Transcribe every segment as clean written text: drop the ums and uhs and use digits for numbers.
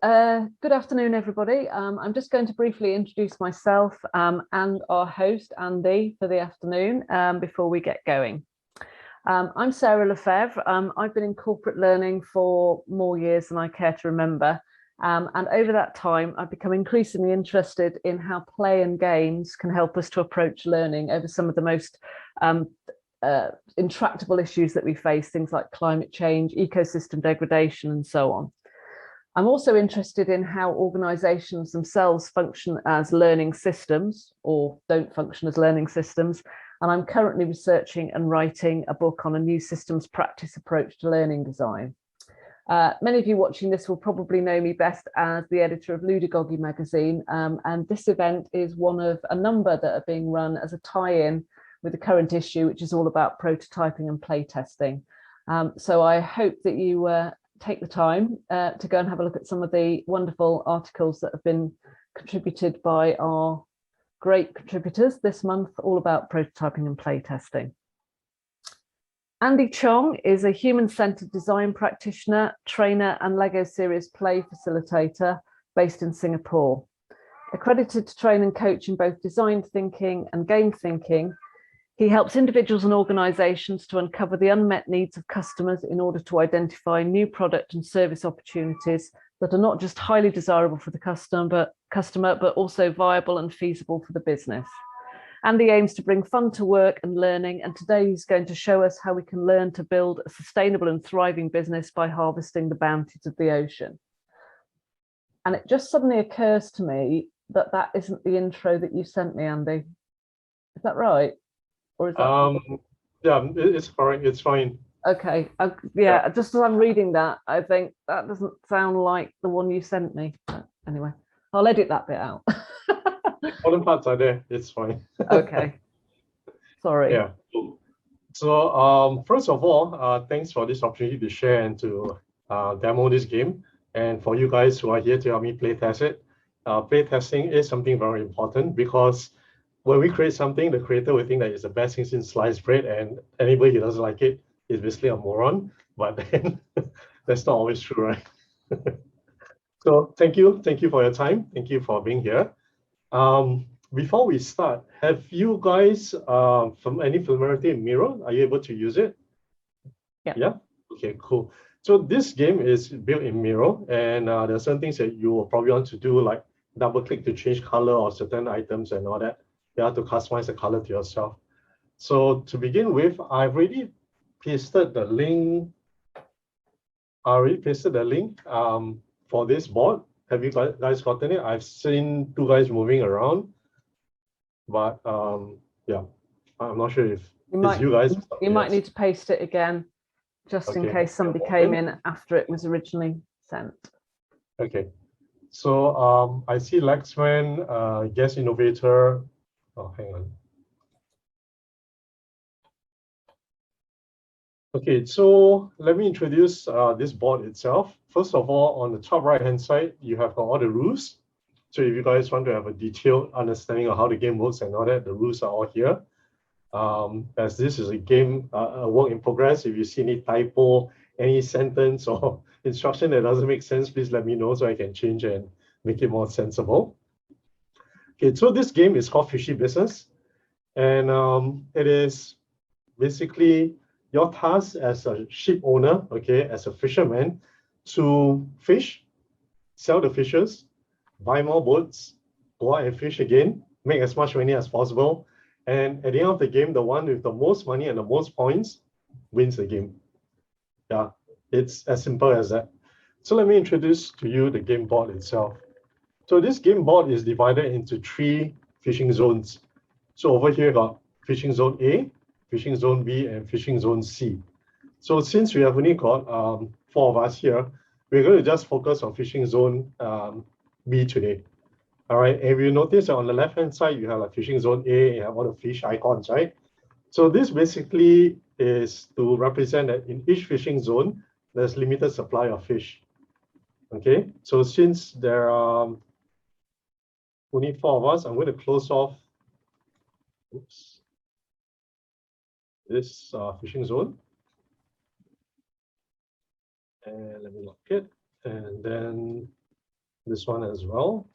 Good afternoon, everybody. I'm just going to briefly introduce myself and our host, Andy, for the afternoon before we get going. I'm Sarah Lefebvre. I've been in corporate learning for more years than I care to remember. And over that time, I've become increasingly interested in how play and games can help us to approach learning over some of the most intractable issues that we face, things like climate change, ecosystem degradation, and so on. I'm also interested in how organisations themselves function as learning systems or don't function as learning systems. And I'm currently researching and writing a book on a new systems practice approach to learning design. Many of you watching this will probably know me best as the editor of Ludagogy magazine. And this event is one of a number that are being run as a tie-in with the current issue, which is all about prototyping and playtesting. So I hope that you take the time to go and have a look at some of the wonderful articles that have been contributed by our great contributors this month, all about prototyping and playtesting. Andy Chong is a human-centered design practitioner, trainer, and LEGO Series play facilitator based in Singapore. Accredited to train and coach in both design thinking and game thinking, he helps individuals and organisations to uncover the unmet needs of customers in order to identify new product and service opportunities that are not just highly desirable for the customer, but also viable and feasible for the business. Andy aims to bring fun to work and learning, and today he's going to show us how we can learn to build a sustainable and thriving business by harvesting the bounties of the ocean. And it just suddenly occurs to me that that isn't the intro that you sent me, Andy. Is that right? Or is that yeah, it's correct, it's fine. Okay, yeah, just as I'm reading that, I think that doesn't sound like the one you sent me. But anyway, I'll edit that bit out. Important parts are there, it's fine. Okay, sorry. Yeah, so first of all, thanks for this opportunity to share and to demo this game. And for you guys who are here to help me play test it, play testing is something very important because when we create something, the creator will think that it's the best thing since sliced bread, and anybody who doesn't like it is basically a moron. But then that's not always true, right? So thank you for your time. Thank you for being here. Before we start, have you guys from any familiarity in Miro? Are you able to use it? Yeah. Okay, cool. So this game is built in Miro, and there are certain things that you will probably want to do, like double click to change color of certain items and all that. You have to customize the color to yourself. So to begin with, I've already pasted the link. For this board. Have you guys gotten it? I've seen two guys moving around, but yeah, I'm not sure if it's you guys. You might need to paste it again, just in case somebody came in after it was originally sent. Okay. So I see Lexman, guest innovator. Oh, hang on. Okay, so let me introduce this board itself. First of all, on the top right-hand side, you have all the rules. So if you guys want to have a detailed understanding of how the game works and all that, the rules are all here. As this is a game, a work in progress, if you see any typo, any sentence or instruction that doesn't make sense, please let me know so I can change and make it more sensible. Okay, so this game is called Fishy Business. And it is basically your task as a ship owner, okay, as a fisherman, to fish, sell the fishes, buy more boats, go out and fish again, make as much money as possible. And at the end of the game, the one with the most money and the most points wins the game. Yeah, it's as simple as that. So let me introduce to you the game board itself. So this game board is divided into 3 fishing zones. So over here, got fishing zone A, fishing zone B, and fishing zone C. So since we have only got 4 of us here, we're going to just focus on fishing zone B today. All right, and you notice that on the left-hand side, you have a fishing zone A, you have all the fish icons, right? So this basically is to represent that in each fishing zone, there's limited supply of fish. Okay, so since there are only 4 of us, I'm going to close off this fishing zone. And let me lock it. And then this one as well.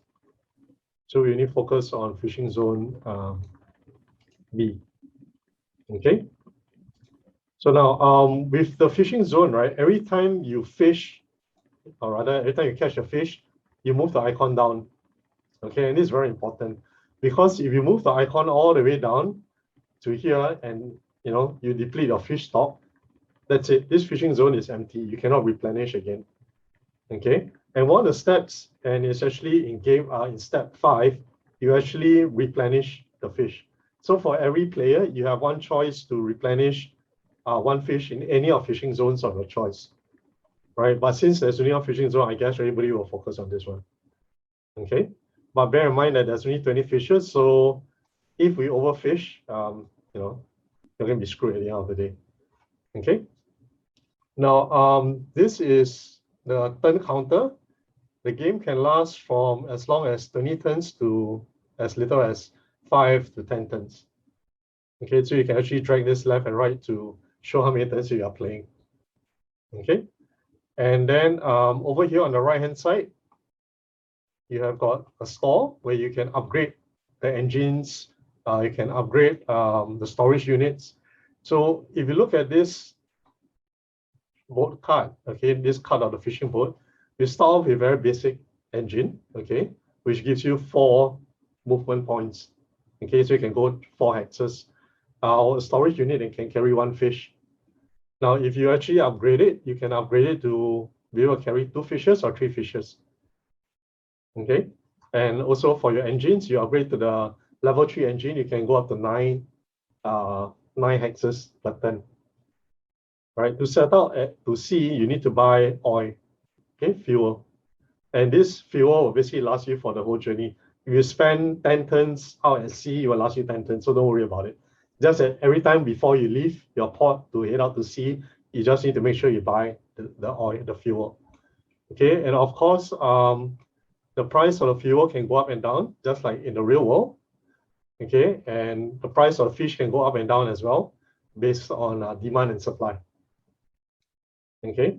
So we only focus on fishing zone B. Okay. So now with the fishing zone, right, every time you fish, or rather every time you catch a fish, you move the icon down. Okay, and this is very important because if you move the icon all the way down to here and you deplete your fish stock, that's it. This fishing zone is empty. You cannot replenish again. Okay, and one of the steps, and it's actually in game in step 5, you actually replenish the fish. So for every player, you have one choice to replenish one fish in any of fishing zones of your choice, right? But since there's only one fishing zone, I guess everybody will focus on this one. Okay, but bear in mind that there's only 20 fishes, so if we overfish, you're gonna be screwed at the end of the day. Okay. Now, this is the turn counter. The game can last from as long as 20 turns to as little as 5 to 10 turns. Okay, so you can actually drag this left and right to show how many turns you are playing. Okay, and then over here on the right hand side, you have got a store where you can upgrade the engines, you can upgrade the storage units. So if you look at this boat card, okay, this card of the fishing boat, you start off with a very basic engine, okay, which gives you 4 movement points. Okay, so you can go 4 hexes. Our storage unit and can carry 1 fish. Now, if you actually upgrade it, you can upgrade it to be able to carry 2 fishes or 3 fishes. Okay, and also for your engines, you upgrade to the level 3 engine, you can go up to 9 hexes per turn. Right, to set out to sea, you need to buy oil, okay, fuel. And this fuel will basically last you for the whole journey. If you spend 10 turns out at sea, it will last you 10 turns, so don't worry about it. Just that every time before you leave your port to head out to sea, you just need to make sure you buy the oil, the fuel. Okay, and of course, the price of the fuel can go up and down, just like in the real world. Okay, and the price of fish can go up and down as well, based on demand and supply. Okay,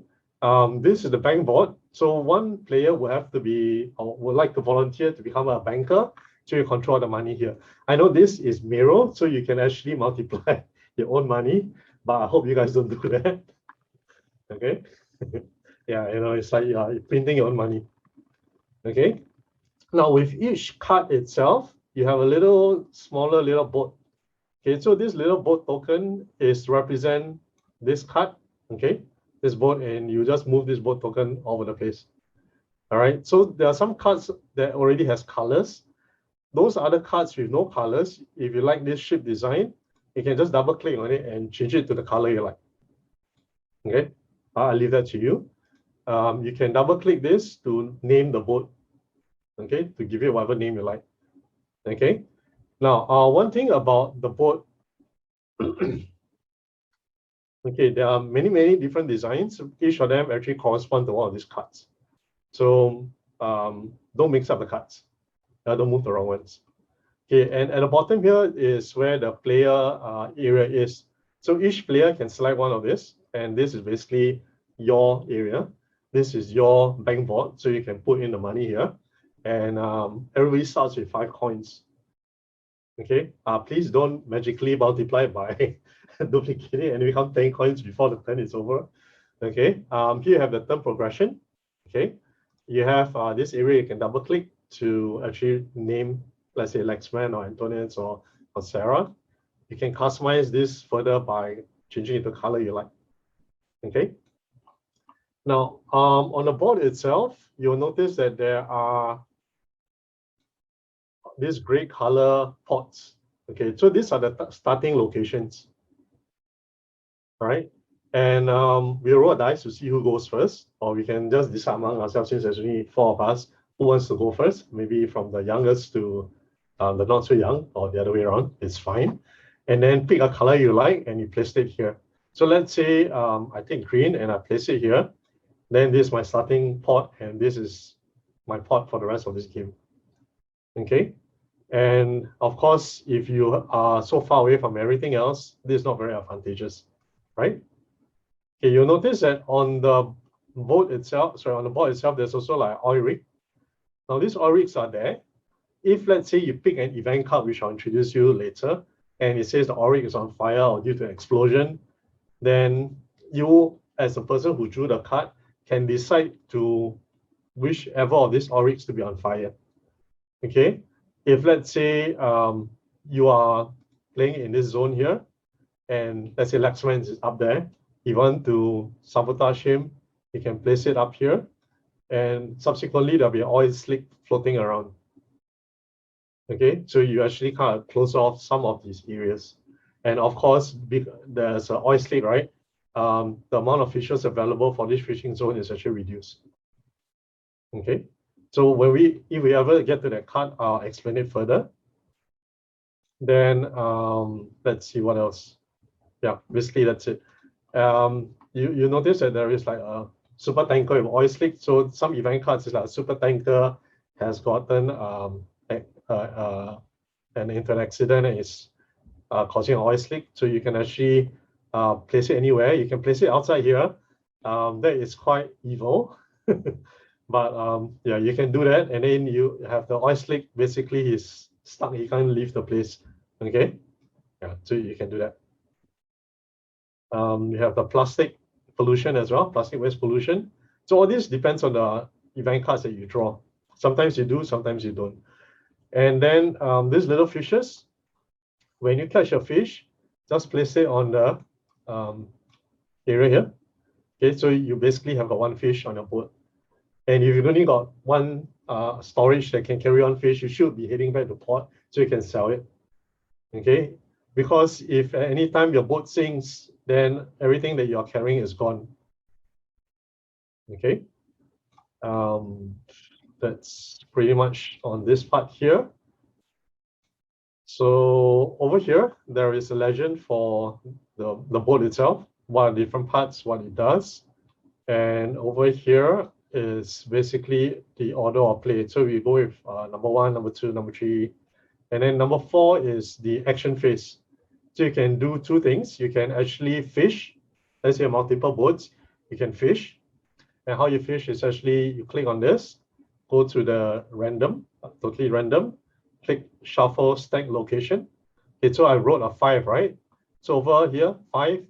this is the bank board. So one player will have to be, or would like to volunteer to become a banker, so you control the money here. I know this is mirror, so you can actually multiply your own money, but I hope you guys don't do that. Okay, yeah, it's like you're printing your own money. Okay, now with each card itself, you have a little smaller little boat. Okay, so this little boat token is represent this card. Okay, this boat, and you just move this boat token all over the place. All right, so there are some cards that already has colors. Those other cards with no colors, if you like this ship design, you can just double click on it and change it to the color you like. Okay, I'll leave that to you. You can double click this to name the boat. Okay, to give it whatever name you like. Okay, now one thing about the boat. Okay, there are many different designs. Each of them actually correspond to one of these cards. So don't mix up the cards. Don't move the wrong ones. Okay, and at the bottom here is where the player area is. So each player can select one of this, and this is basically your area. This is your bank board, so you can put in the money here. And everybody starts with 5 coins. Okay, please don't magically multiply by duplicating and become 10 coins before the turn is over. Okay, here you have the turn progression. Okay, you have this area you can double click to actually name, let's say, Lexman or Antonians or Sarah. You can customize this further by changing it to color you like. Okay. Now, on the board itself, you'll notice that there are these gray color pots. Okay, so these are the starting locations. All right, and we'll roll a dice to see who goes first, or we can just decide among ourselves since there's only 4 of us who wants to go first. Maybe from the youngest to the not so young, or the other way around. It's fine. And then pick a color you like, and you place it here. So let's say I take green and I place it here. Then this is my starting pot, and this is my pot for the rest of this game. Okay. And of course, if you are so far away from everything else, this is not very advantageous, right? Okay, you'll notice that on the boat itself, sorry, on the board itself, there's also like oil rig. Now these oryx are there. If let's say you pick an event card, which I'll introduce you later, and it says the oryx is on fire or due to explosion, then you, as a person who drew the card, can decide to whichever of these oryx to be on fire. Okay, if let's say you are playing in this zone here, and let's say Laxman is up there, you want to sabotage him, you can place it up here, and subsequently there'll be an oil slick floating around. Okay, so you actually kind of close off some of these areas. And of course, there's an oil slick, right? The amount of fishes available for this fishing zone is actually reduced. Okay, so if we ever get to that card, I'll explain it further. Then let's see what else. Yeah, basically that's it. You notice that there is like a super tanker with oil slick. So some event cards is like a super tanker has gotten into an accident and is causing an oil slick. So you can actually place it anywhere. You can place it outside here. That is quite evil. But yeah, you can do that. And then you have the oil slick. Basically, he's stuck. He can't leave the place. Okay. Yeah, so you can do that. You have the plastic pollution as well, plastic waste pollution. So all this depends on the event cards that you draw. Sometimes you do, sometimes you don't. And then these little fishes, when you catch a fish, just place it on the area here. Okay, so you basically have got one fish on your boat. And if you've only got one storage that can carry on fish, you should be heading back to port so you can sell it. Okay, because if at any time your boat sinks, then everything that you're carrying is gone. Okay, that's pretty much on this part here. So over here, there is a legend for the boat itself, what are different parts, what it does. And over here is basically the order of play. So we go with number 1, number 2, number 3. And then number 4 is the action phase. So you can do 2 things. You can actually fish. Let's say multiple boats, you can fish. And how you fish is actually you click on this, go to the random, totally random, click shuffle stack location. Okay, so I wrote a 5, right? So over here, 5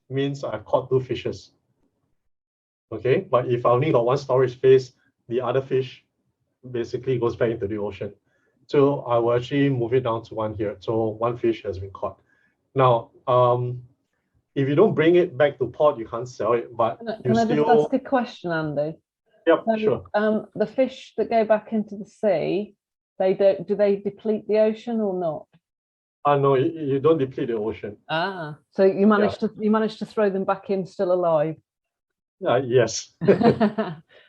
means I caught 2 fishes. Okay, but if I only got 1 storage space, the other fish basically goes back into the ocean. So I will actually move it down to 1 here. So 1 fish has been caught. Now, if you don't bring it back to port, you can't sell it. But can I just ask a question, Andy? Yep, so, sure. The fish that go back into the sea, do they deplete the ocean or not? No, you don't deplete the ocean. So you managed to throw them back in still alive. Yes.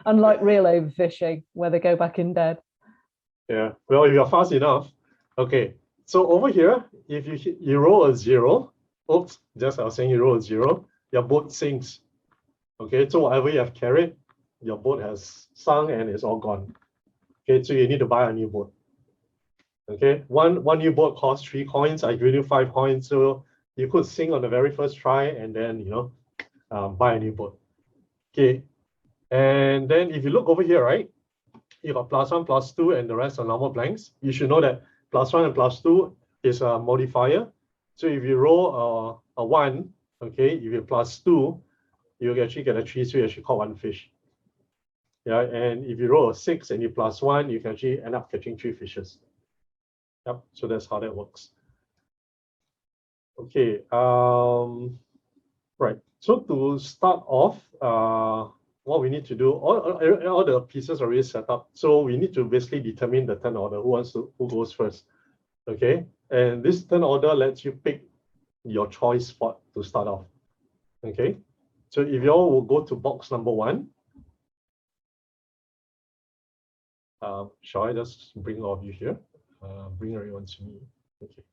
Unlike real overfishing, where they go back in dead. Yeah. Well, if you're fast enough. Okay. So over here, if you roll a 0, oops, just I was saying you roll a 0, your boat sinks. Okay. So whatever you have carried, your boat has sunk and it's all gone. Okay. So you need to buy a new boat. Okay. One new boat costs 3 coins. I give you 5 coins. So you could sink on the very first try and then, buy a new boat. Okay. And then if you look over here, right, you got +1, +2, and the rest are normal blanks. You should know that +1 and +2 is a modifier. So if you roll a 1, okay, if you +2, you actually get a 3, so you actually caught 1 fish. Yeah, and if you roll a 6 and you +1, you can actually end up catching 3 fishes. Yep, so that's how that works. Okay, right. So to start off, what we need to do, all the pieces are already set up. So we need to basically determine the turn order, who goes first. Okay, and this turn order lets you pick your choice spot to start off. Okay, so if you all will go to box number 1, shall I just bring all of you here? Bring everyone to me. Okay.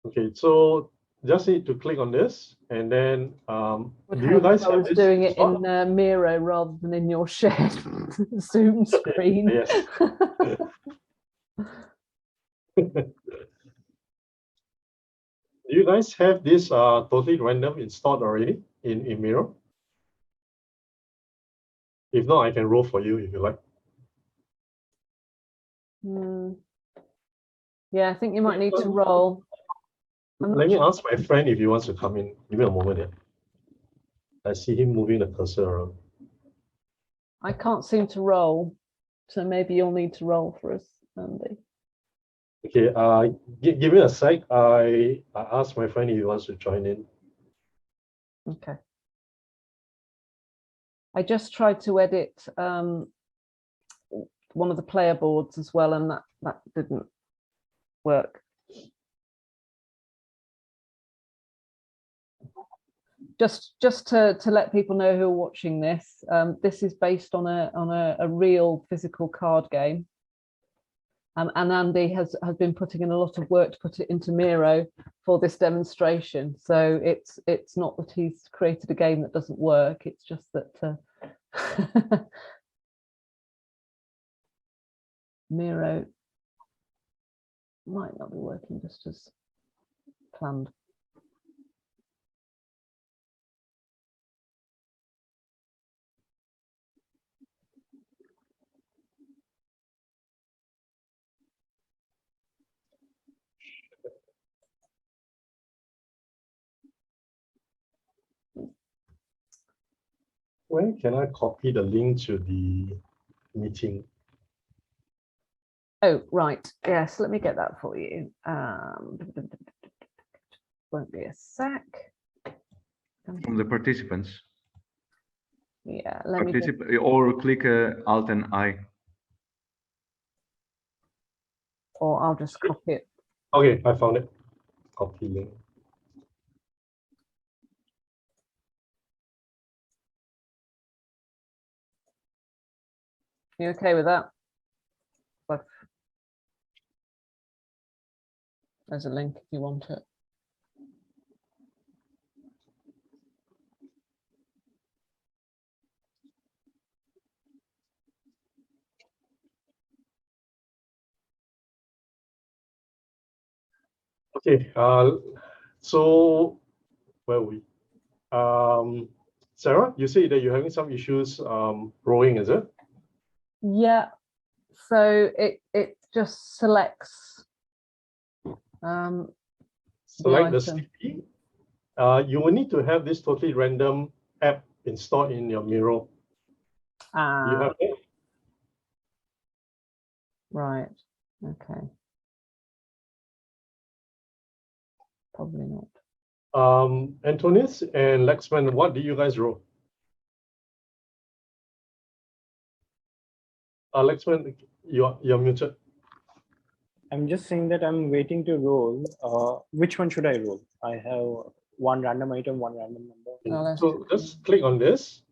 Okay, so just need to click on this, and then do you guys have this? Doing it in Miro rather than in your shared Zoom screen. Yes. Do you guys have this totally random installed already in Miro? If not, I can roll for you if you like. Yeah, I think you might need to roll. Let me ask my friend if he wants to come in. Give me a moment here. I see him moving the cursor around. I can't seem to roll, so maybe you'll need to roll for us, Andy. Okay, give me a sec. I asked my friend if he wants to join in. Okay. I just tried to edit one of the player boards as well, and that didn't work. Just to let people know who are watching this, this is based on a real physical card game. And Andy has been putting in a lot of work to put it into Miro for this demonstration. So it's not that he's created a game that doesn't work. It's just that Miro might not be working just as planned. Where can I copy the link to the meeting? Oh, right. Yes, let me get that for you. Won't be a sec. From the participants. Yeah, let me just... or click Alt and I. Or I'll just copy it. Okay, I found it. Copy link. You okay with that? There's a link if you want it. Okay, so where are we? Sarah, you say that you're having some issues rowing, is it? Yeah, so it just selects select the sticky. You will need to have this totally random app installed in your Miro. You have it? Right, okay. Probably not. Antonius and Lexman, what do you guys roll? Lexman, you're muted. I'm just saying that I'm waiting to roll. Which one should I roll? I have one random item, one random number. So just click on this.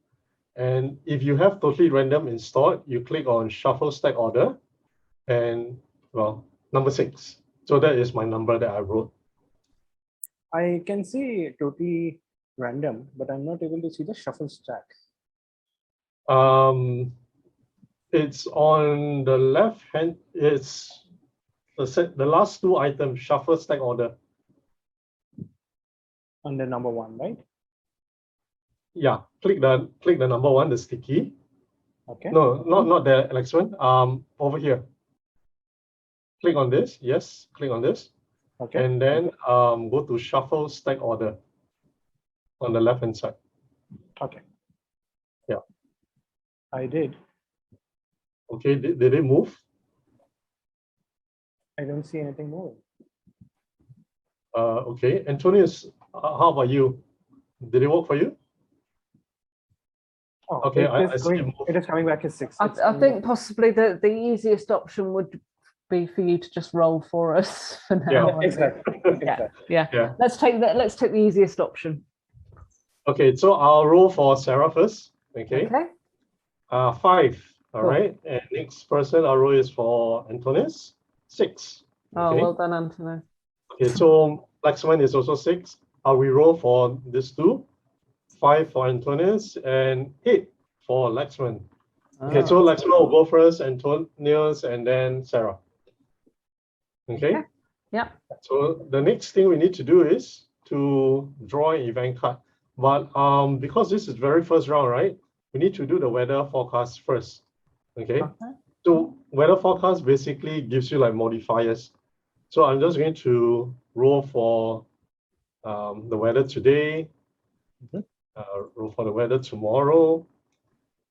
And if you have totally random installed, you click on shuffle stack order and, well, number 6. So that is my number that I wrote. I can see totally random, but I'm not able to see the shuffle stack. It's on the left hand. It's the last 2 items, shuffle stack order. Under number 1, right? Yeah, click the number 1, the sticky. Okay. No, not the next one. Over here. Click on this. Yes, click on this. Okay. And then go to shuffle stack order on the left hand side. Okay. Yeah. I did. Okay, did it move? I don't see anything moving. Okay, Antonius, how about you? Did it work for you? Oh, okay, it is coming back as 6. I think possibly the easiest option would be for you to just roll for us for now. Yeah, exactly. Yeah. Let's take the easiest option. Okay, so I'll roll for Sarah first. Okay. 5. All Cool. right. And next person I'll roll is for Antonius. 6. Okay. Oh, well done, Anthony. Okay, so Lexman is also 6. I'll re-roll for this 2. 5 for Antonius and 8 for Lexman. Okay, so Lexman will go first, Antonius, and then Sarah. Okay? Yeah. So the next thing we need to do is to draw an event card. But because this is very first round, right? we need to do the weather forecast first. Okay. Okay. So weather forecast basically gives you like modifiers. So I'm just going to roll for the weather today, roll for the weather tomorrow,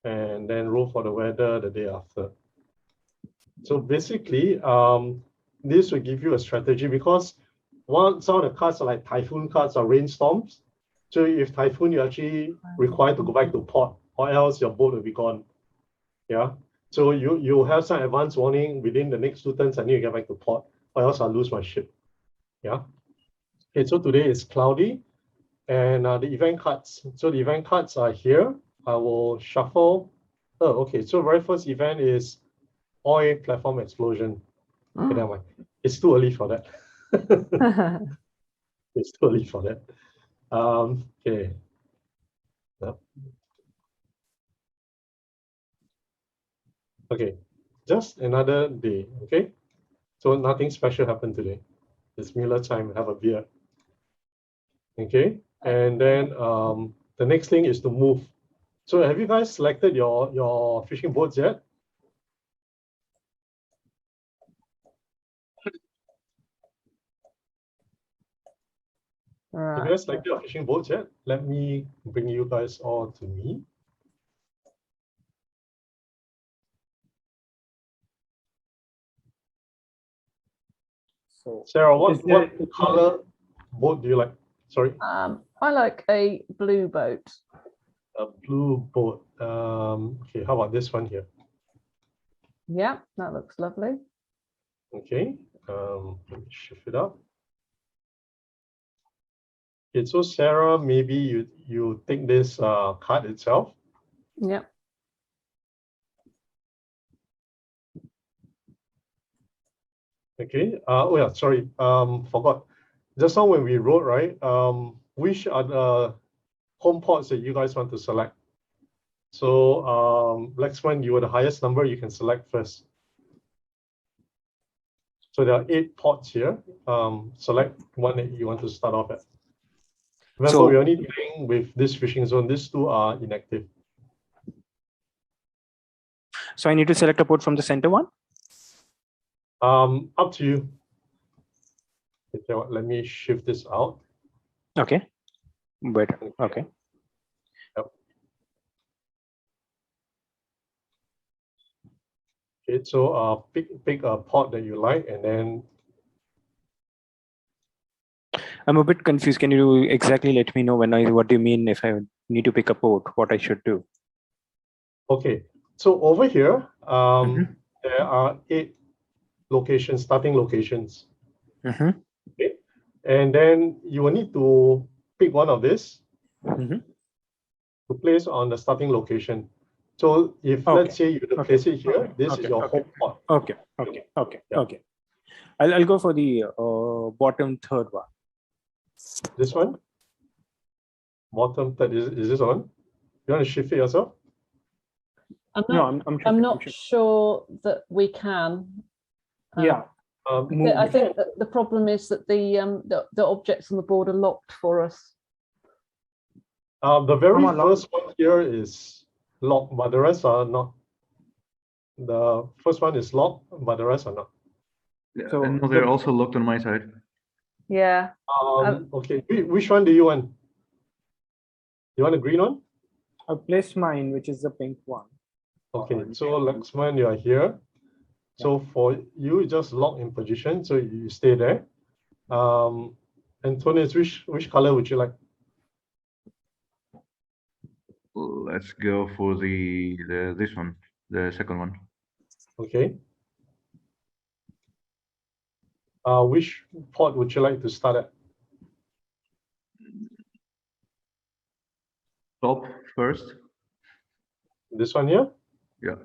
and then roll for the weather the day after. So basically, this will give you a strategy because some of the cards are like typhoon cards or rainstorms. So if typhoon, you're actually required to go back to port, or else your boat will be gone. Yeah. So you have some advance warning within the next 2 turns. I need to get back to port, or else I'll lose my ship. Yeah. Okay. So today is cloudy, and the event cards. So the event cards are here. I will shuffle. Oh, okay. So very first event is oil platform explosion. Okay, never mind. It's too early for that. It's too early for that. Okay. Yep. Okay, just another day. Okay, so nothing special happened today. It's Miller time. Have a beer. Okay, and then the next thing is to move. So have you guys selected your fishing boats yet? Have you guys selected your fishing boats yet? Let me bring you guys all to me. So Sarah, what color boat do you like? Sorry. I like a blue boat. A blue boat. Okay, how about this one here? Yeah, that looks lovely. Okay, let me shift it up. Okay, so Sarah, maybe you take this card itself. Yeah. Okay. Oh yeah, sorry. Forgot. Just now when we wrote, right? Which are the home ports that you guys want to select? So Lexman, you were the highest number. You can select first. So there are 8 ports here. Select one that you want to start off at. Remember, we're only playing with this fishing zone. These 2 are inactive. So I need to select a port from the center one? Up to you. Okay, let me shift this out. Okay. Better. Okay. Yep. Okay, so pick a port that you like, and then I'm a bit confused. Can you exactly let me know what do you mean if I need to pick a port, what I should do? okay. So over here, there are 8 locations, starting locations. Okay. And then you will need to pick one of this to place on the starting location. So if let's say you place it here, this is your home port. Okay. I'll go for the bottom third one. This one? Bottom third, is this on? You want to shift it yourself? I'm not sure that we can. Yeah. I think that the problem is that the objects on the board are locked for us. The very first one here is locked, but the rest are not. The first one is locked, but the rest are not. Yeah, so no, they're also locked on my side. Yeah. Okay, which one do you want? You want a green one? I'll place mine, which is the pink one. Okay, so Laxman, you are here. So for you, just lock in position, so you stay there. Antonius, which color would you like? Let's go for this one, the second one. Okay. Which port would you like to start at? Top first. This one here? Yeah.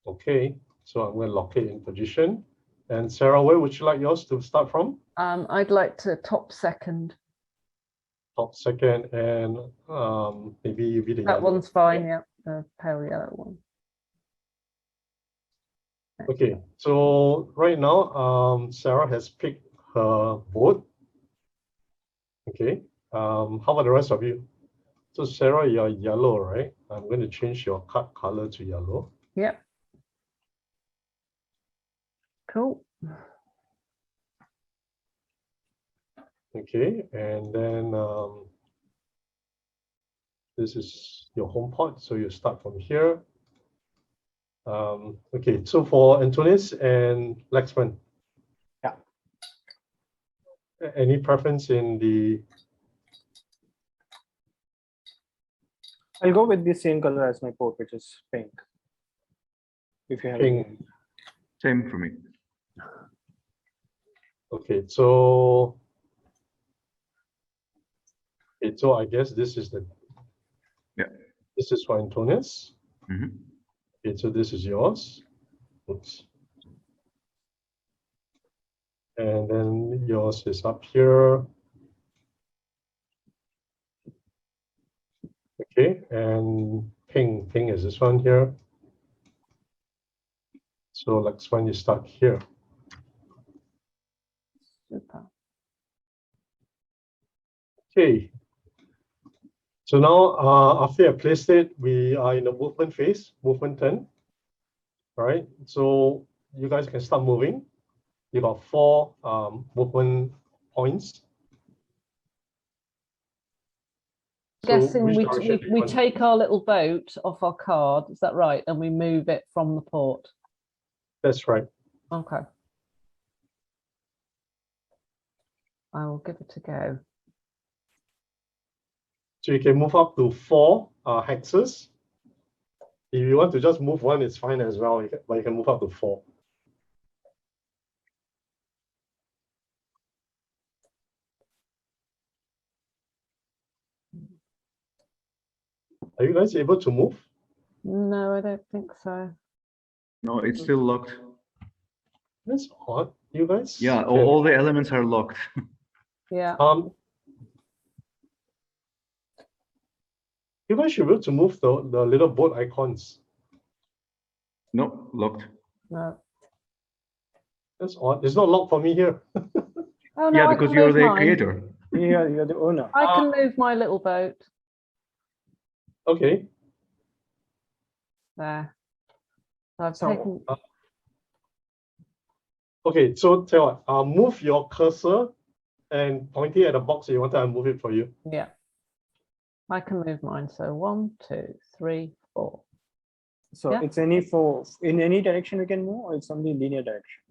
Okay, so I'm going to lock it in position. And Sarah, where would you like yours to start from? I'd like to top second. Top second, and maybe you be the that yellow. one's fine. Yeah, the pale yellow one. Okay, so right now, Sarah has picked her boat. Okay, how about the rest of you? So Sarah, you're yellow, right? I'm going to change your card color to yellow. Yep. Cool. Okay, and then this is your home port, so you start from here. Okay, so for Antonis and Lexman. Yeah. Any preference in the? I'll go with the same color as my port, which is pink. If you have Pink. any. Same for me. Okay, so I guess this is the. Yeah. This is for Antonis. Mhm. Okay, so this is yours. Oops. And then yours is up here. Okay, and pink is this one here. So next one you start here. Super. Okay. So now after I placed it, we are in the movement phase, movement 10. All right. So you guys can start moving. You got 4 movement points. So Guessing which we, direction we, do you we want to take our little boat off our card, is that right? And we move it from the port. That's right. Okay. I will give it a go. So you can move up to 4 hexes. If you want to just move 1, it's fine as well, but you can move up to 4. Are you guys able to move? No, I don't think so. No, it's still locked. That's odd. You guys? Yeah, can- all the elements are locked. Yeah. You guys should be able to move the little boat icons. No, locked. No. That's odd. It's not locked for me here. Oh no, Yeah, I because can you're move the mine. creator. Yeah, you're the owner. I can move my little boat. Okay. There. So I've So- taken. Okay, so tell what, move your cursor and pointing at the box you want to move it for you. Yeah. I can move mine. So 1, 2, 3, 4. So Yeah. it's in any direction we can move, or it's only linear direction?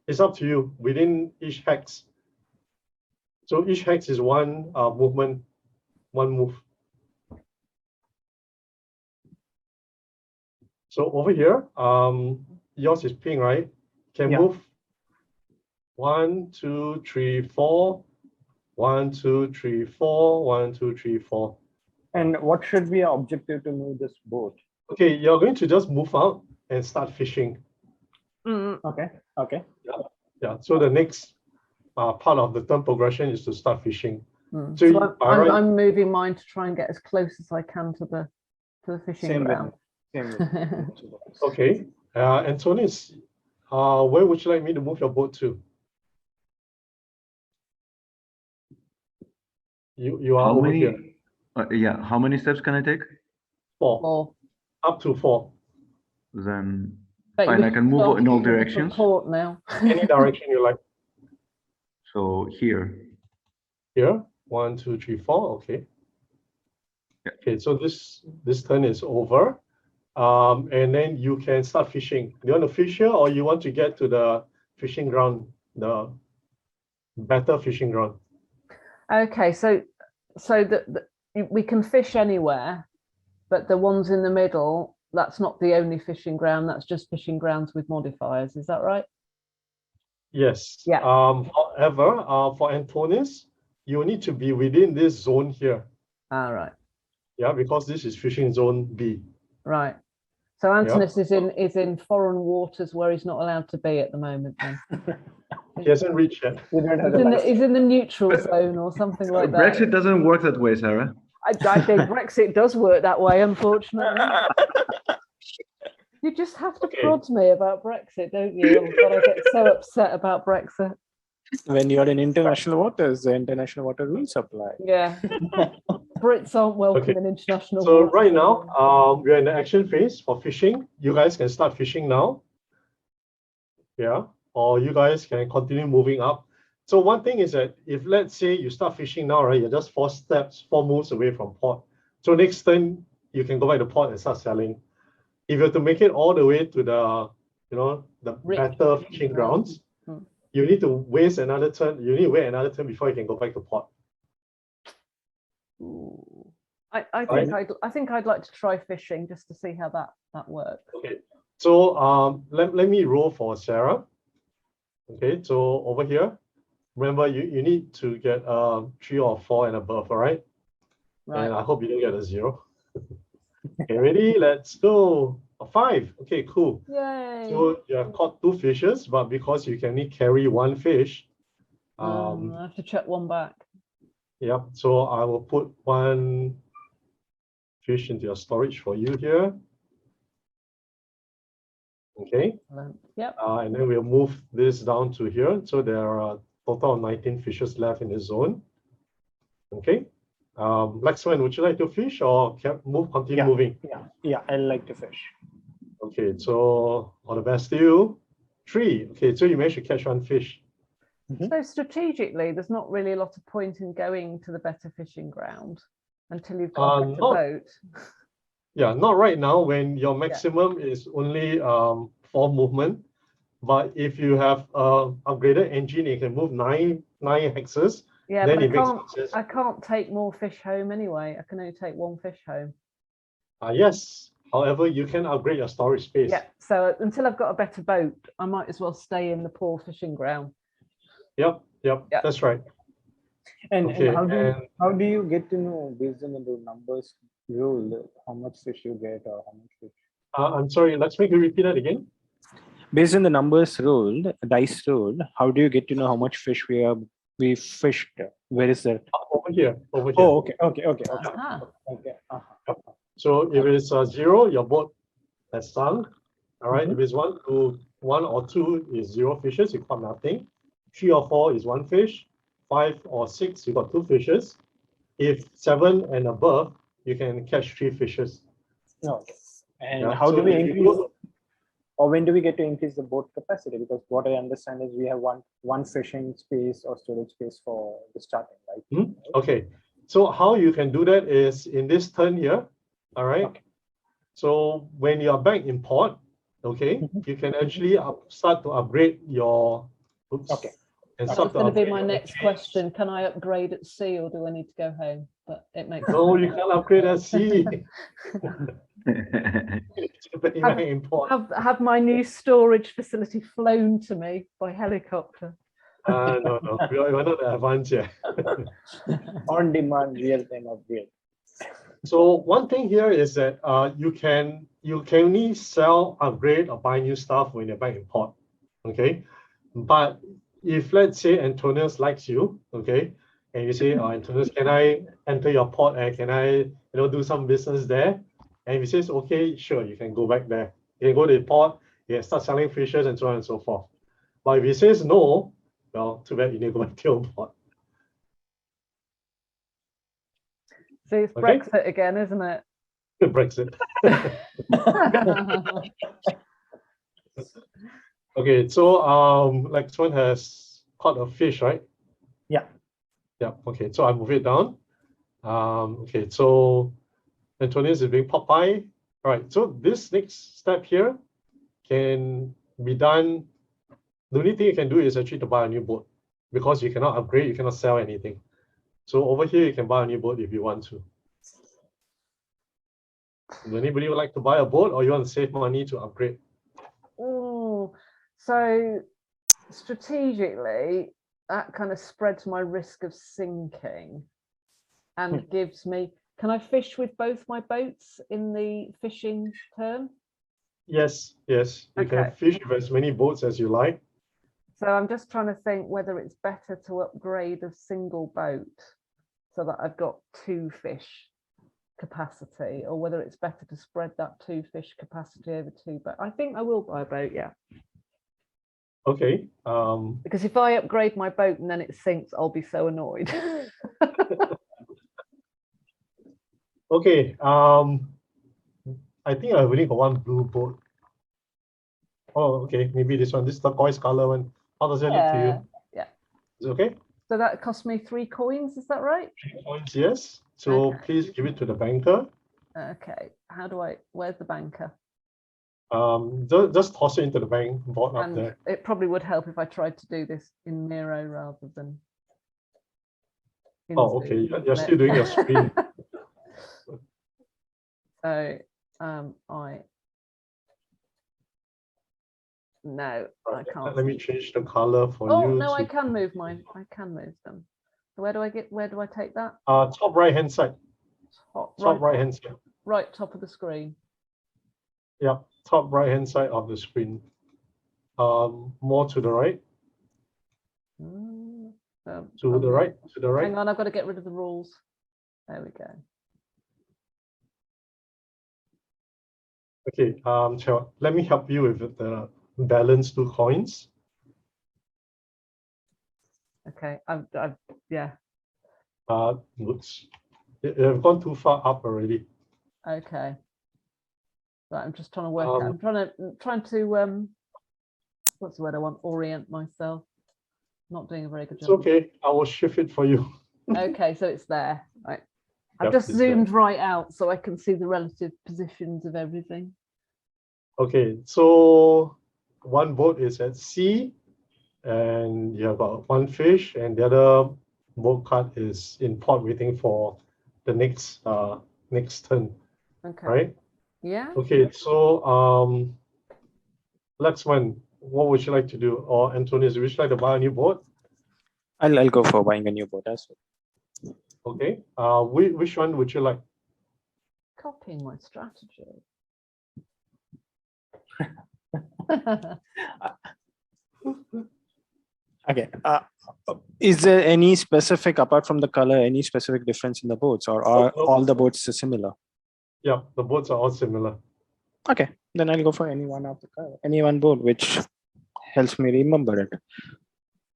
It's up to you within each hex. So each hex is one movement, one move. So over here, yours is pink, right? Can Yeah. move 1, 2, 3, 4. 1, 2, 3, 4. 1, 2, 3, 4. And what should be our objective to move this boat? Okay, you're going to just move out and start fishing. Okay. Okay. Yeah. So the next part of the turn progression is to start fishing. So So I'm moving mine to try and get as close as I can to the fishing Same ground. with me. Okay. Antonis, where would you like me to move your boat to? You are How over many? here. Yeah, how many steps can I take? 4. Or Up to 4. Then but fine, we I can move start in all from the directions. port now. Any direction you like. So here. Here. 1, 2, 3, 4. Okay. Yeah. Okay. So this turn is over. And then you can start fishing. Do you want to fish here, or you want to get to the fishing ground, the better fishing ground? Okay, so we can fish anywhere, but the ones in the middle, that's not the only fishing ground. That's just fishing grounds with modifiers. Is that right? Yes. Yeah. However, for Antonis, you need to be within this zone here. All right. Yeah, because this is fishing zone B. Right. So Antonis is in foreign waters where he's not allowed to be at the moment. Then He hasn't reached yet. he's in the neutral zone or something like that. Brexit doesn't work that way, Sarah. I think Brexit does work that way, unfortunately. You just have to prod me about Brexit, don't you? Oh, God, I get so upset about Brexit. When you're in international waters, the international water rules apply. Yeah. Brits aren't welcome Okay. in international So waters. right now, we're in the action phase for fishing. You guys can start fishing now. Yeah, or you guys can continue moving up. So one thing is that if let's say you start fishing now, right, you're just 4 moves away from port. So next turn, you can go back to port and start selling. If you have to make it all the way to the, the better fishing grounds, you need to waste another turn. You need to wait another turn before you can go back to port. Ooh. I think I'd like to try fishing just to see how that works. Okay, so let me roll for Sarah. Okay, so over here, remember you need to get 3 or 4 and above, all right? Right. And I hope you don't get a 0. Okay, ready? Let's go. A 5. Okay, cool. Yay. So you have caught 2 fishes, but because you can only carry 1 fish, I have to chuck one back. yep. So I will put 1 fish into your storage for you here. Okay. Yep. And then we'll move this down to here. So there are a total of 19 fishes left in the zone. Okay. Lexman, would you like to fish or continue moving? Yeah, I like to fish. Okay, so all the best to you. 3. Okay, so you managed to catch 1 fish. So strategically, there's not really a lot of point in going to the better fishing ground until you've got a better boat. Yeah, not right now when your maximum is only 4 movement. But if you have upgraded engine, you can move 9 hexes. Yeah, then but I can't take more fish home anyway. I can only take 1 fish home. Yes. However, you can upgrade your storage space. Yeah. So until I've got a better boat, I might as well stay in the poor fishing ground. Yep. That's right. And, okay, how do you get to know based on the numbers rule how much fish you get or how much fish? I'm sorry, let's make you repeat that again. Based on the numbers rolled, dice rolled, how do you get to know how much fish we fished? Where is that? Over here. Oh, okay. Okay. So if it's 0, your boat has sunk. All right. If it's 1 or 2 is 0 fishes, you caught nothing. 3 or 4 is 1 fish. 5 or 6, you got 2 fishes. If 7 and above, you can catch 3 fishes. Okay. And how do we increase? Or when do we get to increase the boat capacity? Because what I understand is we have one fishing space or storage space for the starting, right? Okay. So how you can do that is in this turn here. All right. Okay. So when you are back in port, okay, you can actually start to upgrade your. Okay. And that's going to be my next question. Can I upgrade at sea or do I need to go home? But it makes no, you can't upgrade at sea. have my new storage facility flown to me by helicopter? No, we're not advanced yet. On demand, real time upgrade. So one thing here is that you can only sell, upgrade, or buy new stuff when you're back in port. Okay, but if let's say Antonius likes you, okay, and you say, Antonius, can I enter your port and can I do some business there? And if he says, okay, sure, you can go back there. You can go to the port, you can start selling fishes and so on and so forth. But if he says no, well, too bad, you need to go back to your port. So it's Brexit again, isn't it? Brexit. Okay, so Lexman has caught a fish, right? Yeah. Okay, so I move it down. Okay, so Antonius is being popped by. All right, so this next step here can be done. The only thing you can do is actually to buy a new boat because you cannot upgrade, you cannot sell anything. So over here, you can buy a new boat if you want to. Does anybody would like to buy a boat or you want to save money to upgrade? Oh, so strategically, that kind of spreads my risk of sinking and gives me, can I fish with both my boats in the fishing term? Yes. You can fish with as many boats as you like. So I'm just trying to think whether it's better to upgrade a single boat so that I've got 2 fish capacity, or whether it's better to spread that 2 fish capacity over 2 boats. I think I will buy a boat, yeah. Okay. Because if I upgrade my boat and then it sinks, I'll be so annoyed. Okay. I think I've only got one blue boat. Oh, okay. Maybe this one, this turquoise color one. How does that look to you? Yeah. Is it okay? So that cost me 3 coins, is that right? 3 points, yes. So Okay. please give it to the banker. Okay. Where's the banker? Just toss it into the bank board up And there. it probably would help if I tried to do this in Miro rather than in Oh, okay. Zoom, You're still doing your screen. So no, I can't. Let me change the color for Oh you. no, I to, can move mine. I can move them. Where do I take that? top right hand side. Top Right hand side. Right top of the screen. Yeah, top right hand side of the screen. More to the right. To the right. To the right. Hang on, I've got to get rid of the rules. There we go. Okay. Let me help you with the balance 2 coins. Okay. Yeah. Oops. You've gone too far up already. Okay. Right, I'm just trying to work. I'm trying to what's the word I want? Orient myself. Not doing a very good job. It's okay. I will shift it for you. Okay, so it's there. Right. I've Yep, just it's zoomed there. right out so I can see the relative positions of everything. Okay, so one boat is at sea, and you have got 1 fish, and the other boat card is in port waiting for the next turn. Okay. Right? Yeah. Okay, so Laxman, what would you like to do? Or Antonius, would you like to buy a new boat? I'll go for buying a new boat as well. Okay. Which one would you like? Copying my strategy. Okay. Is there any specific, apart from the color, any specific difference in the boats, or are all the boats similar? Yeah, the boats are all similar. Okay, then I'll go for any one boat which helps me remember it.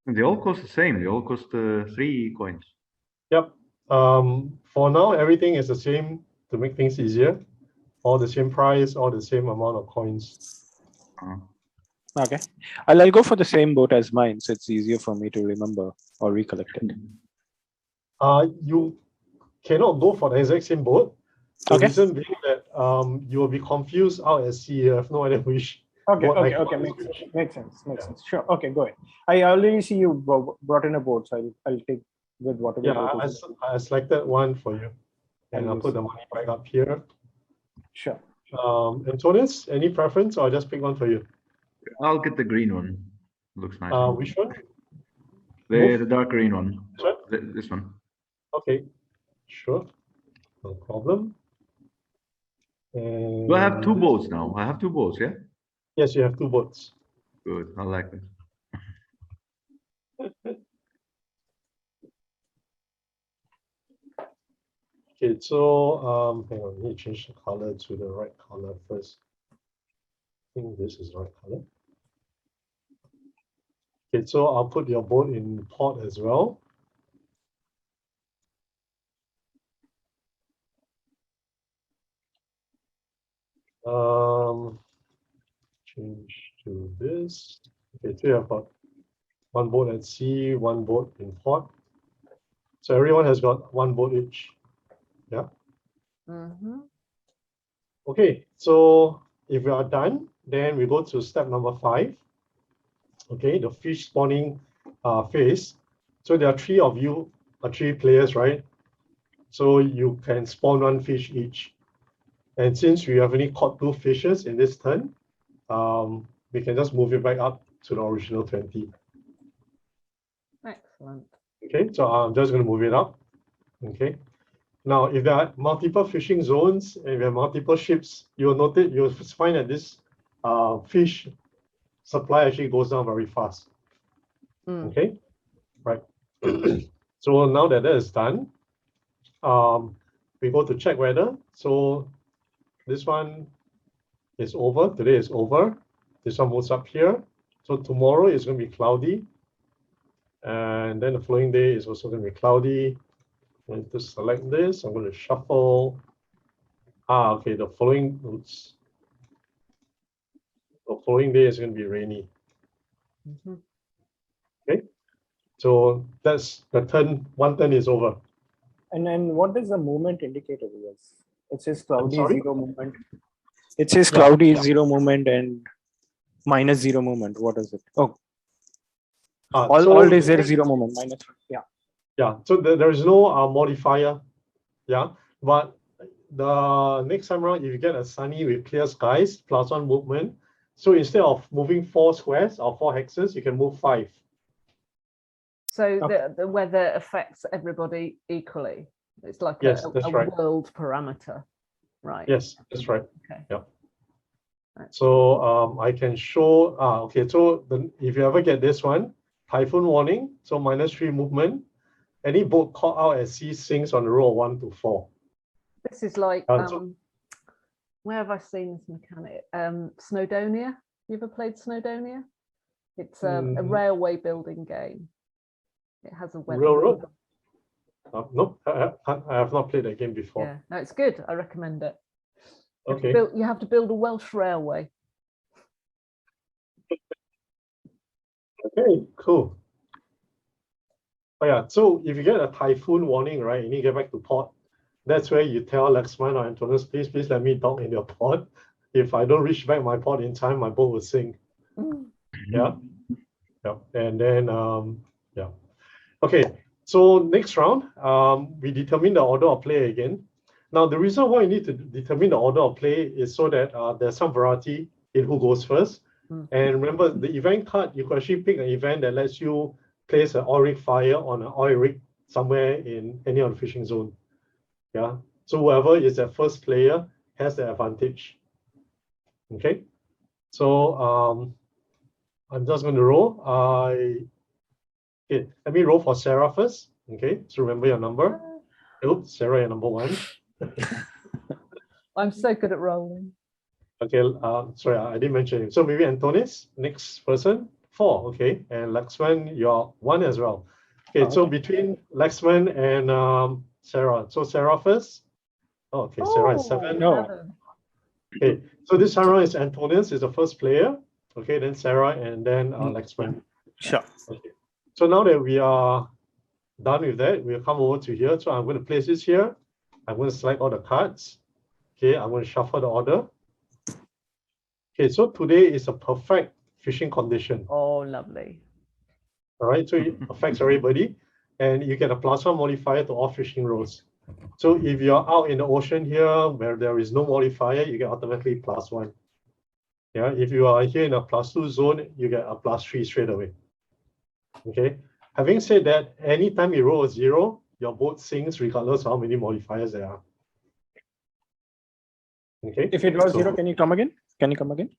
They all cost the same. They all cost 3 coins. Yep. For now, everything is the same to make things easier. All the same price, all the same amount of coins. Okay, I'll go for the same boat as mine, so it's easier for me to remember or recollect it. You cannot go for the exact same boat. The Okay. reason being that you will be confused out at sea. You have no idea which. Okay. Makes sense. Sure. Okay, go ahead. I already see you brought in a boat, so I'll take with whatever. Yeah, I selected one for you, and I'll put the money back up here. Sure. Antonius, any preference, or just pick one for you? I'll get the green one. Looks nice. Which one? The dark green one. This one. Okay, sure, no problem. And do I have 2 boats now? I have 2 boats, yeah? Yes, you have 2 boats. Good, I like it. Okay, so hang on, I need to change the color to the right color first. I think this is the right color. Okay, so I'll put your boat in port as well. Change to this. Okay, so you have got 1 boat at sea, 1 boat in port. So everyone has got 1 boat each. Yeah. Okay, so if we are done, then we go to step number 5. Okay, the fish spawning phase. So there are 3 of you, 3 players, right? So you can spawn 1 fish each. And since we have only caught 2 fishes in this turn, we can just move it back up to the original 20. Excellent. Okay, so I'm just going to move it up. Okay. Now, if there are multiple fishing zones and we have multiple ships, you'll find that this fish supply actually goes down very fast. Okay, right. So now that is done, we go to check weather. So this one is over. Today is over. This one moves up here. So tomorrow is going to be cloudy. And then the following day is also going to be cloudy. I'm going to select this. I'm going to shuffle. Okay, the following day is going to be rainy. Mhm. Okay, so that's the turn. One turn is over. And then what does the movement indicator is? It says cloudy, sorry? 0 movement. It says Yeah, cloudy, yeah. 0 movement, and -0 movement. What is it? Oh, So all days there is 0 movement. Minus, yeah. Yeah, so there is no modifier. Yeah, but the next time around, if you get a sunny with clear skies, +1 movement. So instead of moving 4 squares or 4 hexes, you can move 5. So Okay. the weather affects everybody equally. It's like Yes, a that's right. world parameter, right? Yes, that's right. Okay. Yeah. That's So I can show, okay, so if you ever get this one, typhoon warning, so -3 movement, any boat caught out at sea sinks on the row of 1 to 4. This is like, So- where have I seen this mechanic? Snowdonia. You ever played Snowdonia? It's a railway building game. It has a weather. Railroad? Nope, I have not played that game before. Yeah, no, it's good. I recommend it. Okay. You have to build a Welsh railway. Okay, cool. Oh yeah, so if you get a typhoon warning, right, you need to get back to port. That's where you tell Lexman or Antonius, please let me dock in your port. If I don't reach back my port in time, my boat will sink. Yeah, yeah, and then yeah. Okay, so next round, we determine the order of play again. Now, the reason why you need to determine the order of play is so that there's some variety in who goes first. And remember, the event card, you can actually pick an event that lets you place an oil rig fire on an oil rig somewhere in any of the fishing zone. Yeah, so whoever is the first player has the advantage. Okay, so I'm just going to roll. Okay, let me roll for Sarah first. Okay, so remember your number. Oops, Sarah, you're number 1. I'm so good at rolling. Okay, sorry, I didn't mention it. So maybe Antonis, next person, 4. Okay, and Laxman, you're 1 as well. Okay, so between Laxman and Sarah. So Sarah first. Oh, okay, Sarah is 7. No. Okay, so this time around is Antonis is the first player. Okay, then Sarah and then Laxman. Sure. Okay, so now that we are done with that, we'll come over to here. So I'm going to place this here. I'm going to select all the cards. Okay, I'm going to shuffle the order. Okay, so today is a perfect fishing condition. Oh, lovely. All right, so it affects everybody, and you get a +1 modifier to all fishing rows. So if you're out in the ocean here where there is no modifier, you get automatically +1. Yeah, if you are here in a +2 zone, you get a +3 straight away. Okay, having said that, anytime you roll a 0, your boat sinks regardless of how many modifiers there are. Okay. If it was 0, can you come again? Can you come again?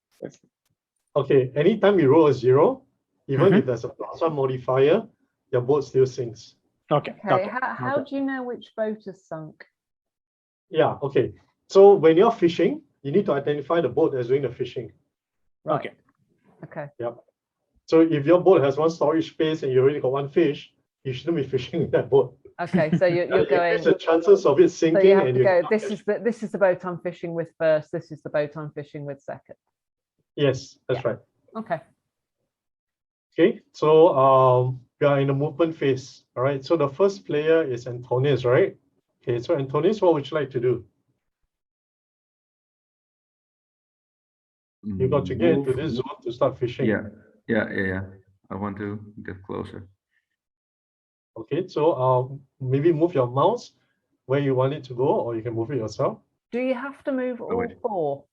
Okay, anytime you roll a 0, even if there's a +1 modifier, your boat still sinks. Okay. Okay, how do you know which boat is sunk? Yeah, okay. So when you're fishing, you need to identify the boat that's doing the fishing. Right. Okay. Okay. Yep. So if your boat has 1 storage space and you already got 1 fish, you shouldn't be fishing with that boat. Okay, so you're going. The chances of it sinking. So you have and to go. This is the boat I'm fishing with first. This is the boat I'm fishing with second. Yes, that's right. Okay. Okay, so we are in the movement phase. All right. So the first player is Antonius, right? Okay, so Antonius, what would you like to do? You got to get into this zone to start fishing. Yeah. I want to get closer. Okay, so maybe move your mouse where you want it to go, or you can move it yourself. Do you have to move all 4?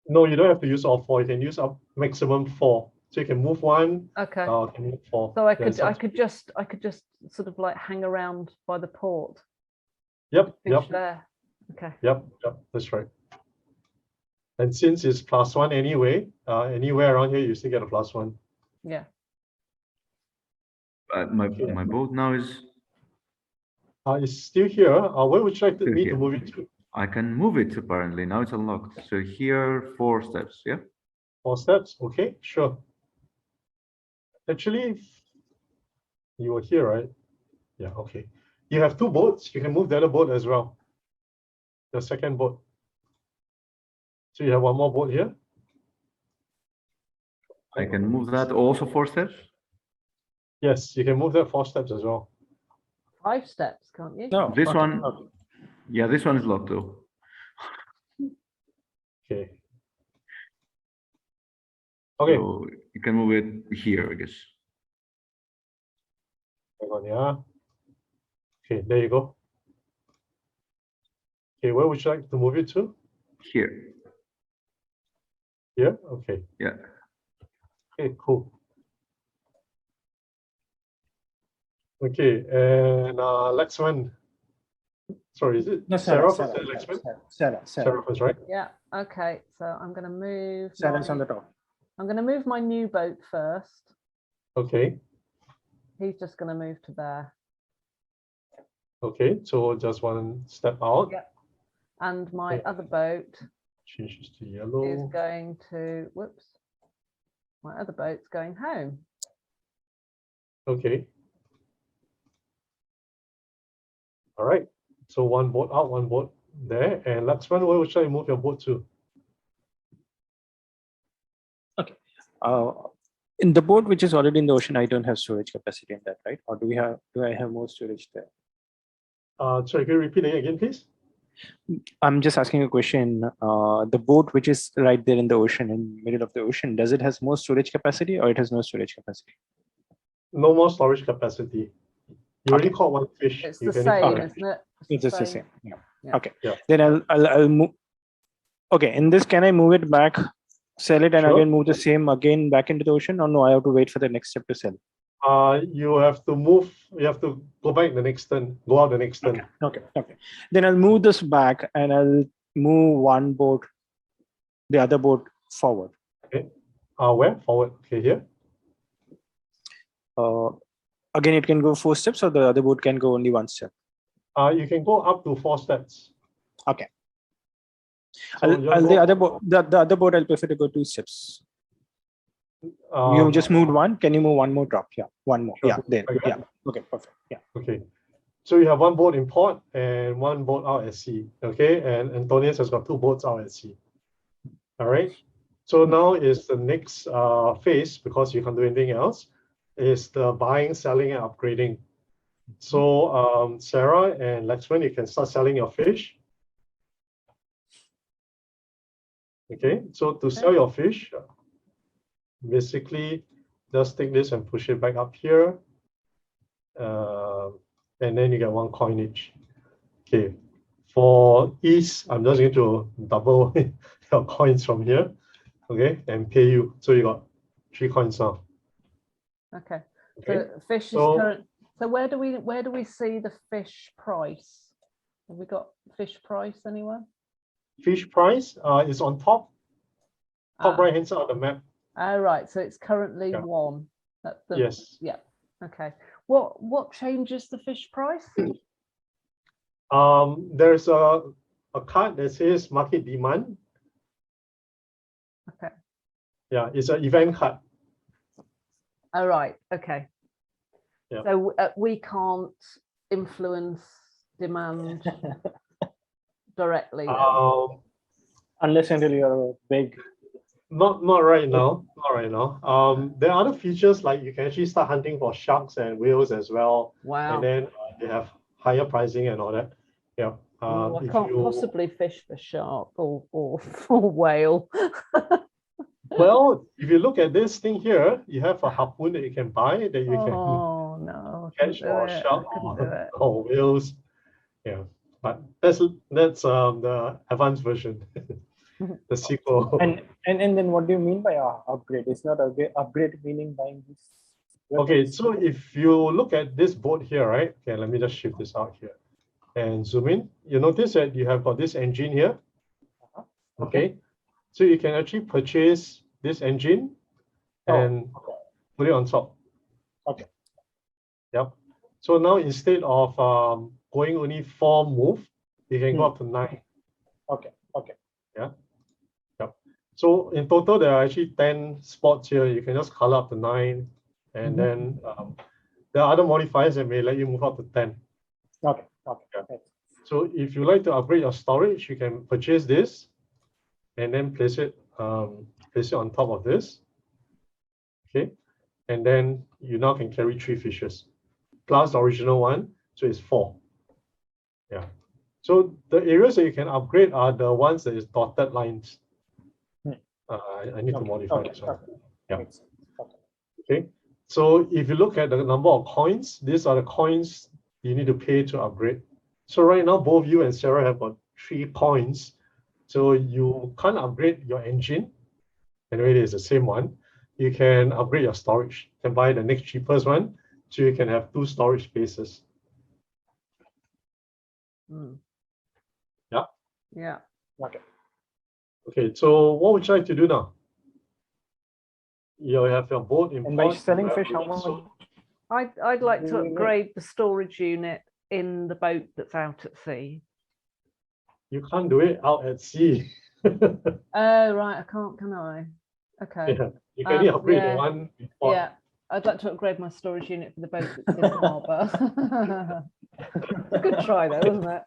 No, you don't have to use all 4. You can use up maximum 4. So you can move 1. Okay. Can move 4. So I could just sort of like hang around by the port. Yep. Fish there. Okay. Yep. That's right. And since it's +1 anyway, anywhere around here you still get a +1. Yeah. My boat now is. It's still here. Where would you like me here. to move it to? I can move it apparently. Now it's unlocked. So here 4 steps. Yeah. 4 steps. Okay, sure. Actually, you were here, right? Yeah, okay. You have 2 boats. You can move the other boat as well. The second boat. So you have 1 more boat here. I can move that also 4 steps. Yes, you can move that 4 steps as well. 5 steps, can't you? No. This okay, one, okay. yeah, this one is locked though. Okay. Okay. So you can move it here, I guess. Hang on, yeah. Okay, there you go. Okay, where would you like to move it to? Here. Here? Okay. Yeah. Okay, cool. Okay, and Lexman. Sorry, is it No, Sarah Sarah. first and Lexman? Sarah. Sarah first, right? Yeah. Okay. So I'm going to move. Sarah's on the top. I'm going to move my new boat first. Okay. He's just going to move to there. Okay, so just 1 step out. Yeah. And my Okay. other boat Changes to is yellow. going to. Whoops. My other boat's going home. Okay. All right. So 1 boat out, 1 boat there. And Lexman, where should I move your boat to? In the boat which is already in the ocean, I don't have storage capacity in that, right? Or do I have more storage there? Sorry, can you repeat it again, please? I'm just asking a question. The boat which is right there in the ocean, in middle of the ocean, does it has more storage capacity or it has no storage capacity? No more storage capacity. You already Okay. caught 1 fish. It's You the can same, eat it. isn't it? It's just the same. Yeah. Yeah. Okay. Yeah. Then I'll move. Okay. In this, can I move it back, sell it, and Sure. again move the same again back into the ocean? Or no, I have to wait for the next step to sell. You have to move. You have to go back the next turn. Go out the next turn. Okay. Then I'll move this back and I'll move 1 boat, the other boat forward. Where? Forward. Okay, here. Again, it can go 4 steps, or the other boat can go only 1 step. You can go up to 4 steps. Okay. So The other boat, I'll prefer to go 2 steps. You just moved 1. Can you move 1 more drop? Yeah, 1 more. Sure. Yeah, there. Okay. Yeah. Okay, perfect. Yeah. Okay. So you have 1 boat in port and 1 boat out at sea. Okay, and Antonius has got 2 boats out at sea. All right. So now is the next phase, because you can't do anything else, is the buying, selling, and upgrading. So Sarah and Lexman, you can start selling your fish. Okay, so to sell your fish, basically just take this and push it back up here. And then you get 1 coin each. Okay, for ease, I'm just going to double your coins from here. Okay, and pay you. So you got 3 coins now. Okay. Okay. So fish is So- current. So where do we see the fish price? Have we got fish price anywhere? Fish price is on top Ah, right hand side of the map. oh, right. So it's currently Yeah. 1. That's the, Yes. Yeah. Okay. What changes the fish price? There's a card that says market demand. Okay. Yeah, it's an event card. Oh, right. Okay. Yeah. So we can't influence demand directly. then? Unless until you're a big. Not right now. Not right now. There are other features, like you can actually start hunting for sharks and whales as well. Wow. And then they have higher pricing and all that. Yeah. Oh, I if can't you- possibly fish for shark or for whale. Well, if you look at this thing here, you have a harpoon that you can buy that you can Oh no, I couldn't catch do or it. shark I couldn't do it. or whales. Yeah, but that's the advanced version, the sequel. And then what do you mean by upgrade? It's not upgrade meaning buying this. Okay, so if you look at this boat here, right? Okay, let me just shift this out here and zoom in. You notice that you have got this engine here. Okay, so you can actually purchase this engine and put it on top. Okay. Yep. So now instead of going only 4 move, you can go up to 9. Okay. So So in total, there are actually 10 spots here. You can just color up to 9. And then there are other modifiers that may let you move up to 10. Okay. Yeah. So if you like to upgrade your storage, you can purchase this and then place it on top of this. Okay. And then you now can carry 3 fishes plus the original one. So it's 4. Yeah. So the areas that you can upgrade are the ones that is dotted lines. I need to modify this one. Yeah. Okay. So if you look at the number of coins, these are the coins you need to pay to upgrade. So right now, both you and Sarah have got 3 coins. So you can't upgrade your engine. Anyway, it is the same one. You can upgrade your storage. You can buy the next cheapest one. So you can have 2 storage spaces. Yeah. Yeah. Okay. Okay, so what would you like to do now? You have your boat in And by port, selling you have fish, how your much? I'd like to Do we need- upgrade the storage unit in the boat that's out at sea. You can't do it out at sea. Oh, right, I can't, can I? Okay. Yeah, you can only upgrade the yeah. one in port. Yeah, I'd like to upgrade my storage unit for the boat that's in the harbour. A good try though, wasn't it?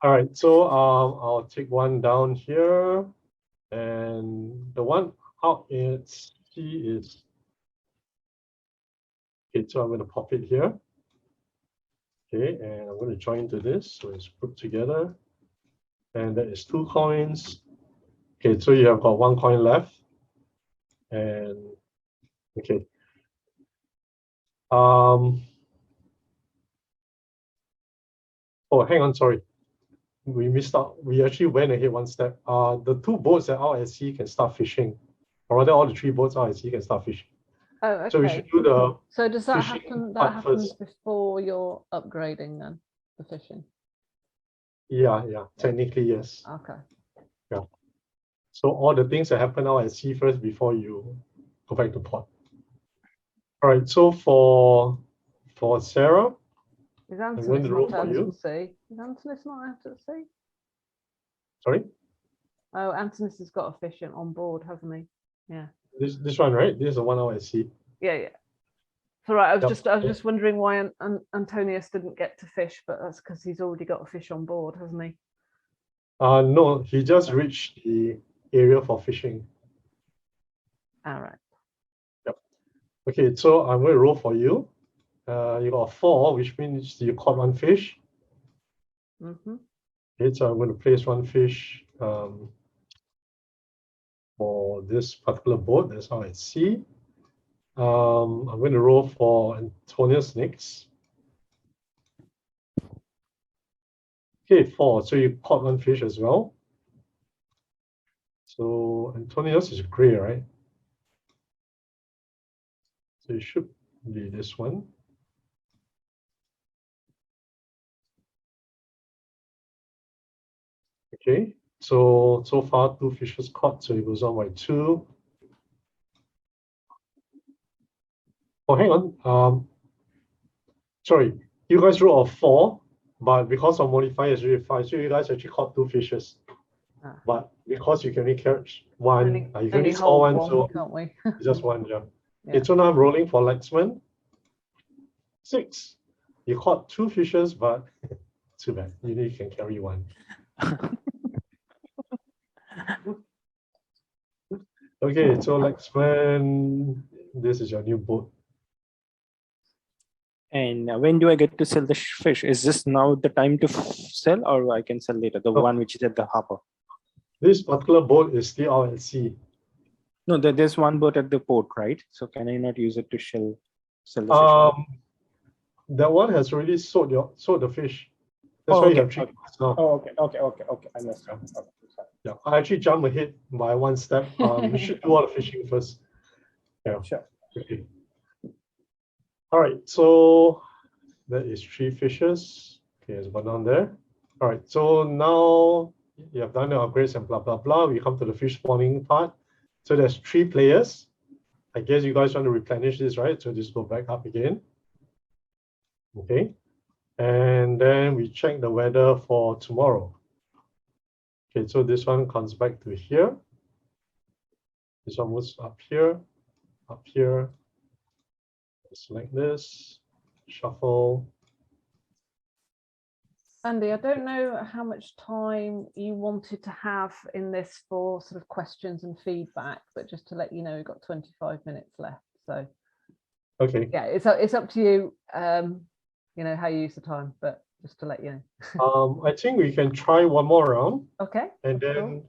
All right, so I'll take one down here, and the one out at sea is okay. So I'm going to pop it here. Okay, and I'm going to join to this, so it's put together, and that is 2 coins. Okay, so you have got 1 coin left, and okay. Oh, hang on, sorry. We missed out. We actually went ahead one step. The 2 boats that are out at sea can start fishing, or rather, all the 3 boats out at sea can start fishing. Oh, okay. So we should do the So does that fishing happen? part That happens first. before you're upgrading then the fishing. Yeah, technically yes. Okay. Yeah. So all the things that happen out at sea first before you go back to port. All right. So for Sarah, Is going Anthony's to roll not for out you. at sea? Is Anthony's not out at sea? Sorry, Oh, Anthony's has got a fish on board, hasn't he? Yeah. this one, right? This is the one out at sea. Yeah. It's all right. I was Yep. just wondering why Antonius didn't get to fish, but that's because he's already got a fish on board, hasn't he? No, he just reached the area for fishing. All right. Yep. Okay, so I'm going to roll for you. You got 4, which means you caught 1 fish. Okay, so I'm going to place 1 fish for this particular boat that's out at sea. I'm going to roll for Antonius next. Okay, 4. So you caught 1 fish as well. So Antonius is gray, right? So it should be this one. Okay, so far 2 fishes caught, so it goes on by 2. Oh, hang on. Sorry, you guys rolled a 4, but because of modifier is really 5, so you guys actually caught 2 fishes. But because you can only catch 1, you can only score 1, so can't we? it's just 1 jump. Yeah. Okay, so now I'm rolling for Lexman. 6. You caught 2 fishes, but too bad. You only can carry 1. Okay, so Lexman, this is your new boat. And when do I get to sell the fish? Is this now the time to sell, or I can sell later? The one which is at the harbor. This particular boat is still out at sea. No, there's one boat at the port, right? So can I not use it to sell the fish? That one has already sold the fish. That's why you have 3 boats now. Oh, okay. I understand. Okay, sorry. Yeah, I actually jumped ahead by 1 step. We should do all the fishing first. Yeah. Sure. Okay. All right, so that is 3 fishes. Okay, there's one down there. All right, so now you have done the upgrades and blah, blah, blah. We come to the fish spawning part. So there's 3 players. I guess you guys want to replenish this, right? So just go back up again. Okay. And then we check the weather for tomorrow. Okay, so this one comes back to here. This one moves up here, select this, shuffle. Andy, I don't know how much time you wanted to have in this for sort of questions and feedback, but just to let you know, we've got 25 minutes left. So Okay. yeah, it's up to you, you know, how you use the time, but just to let you know. I think we can try one more round. Okay. And then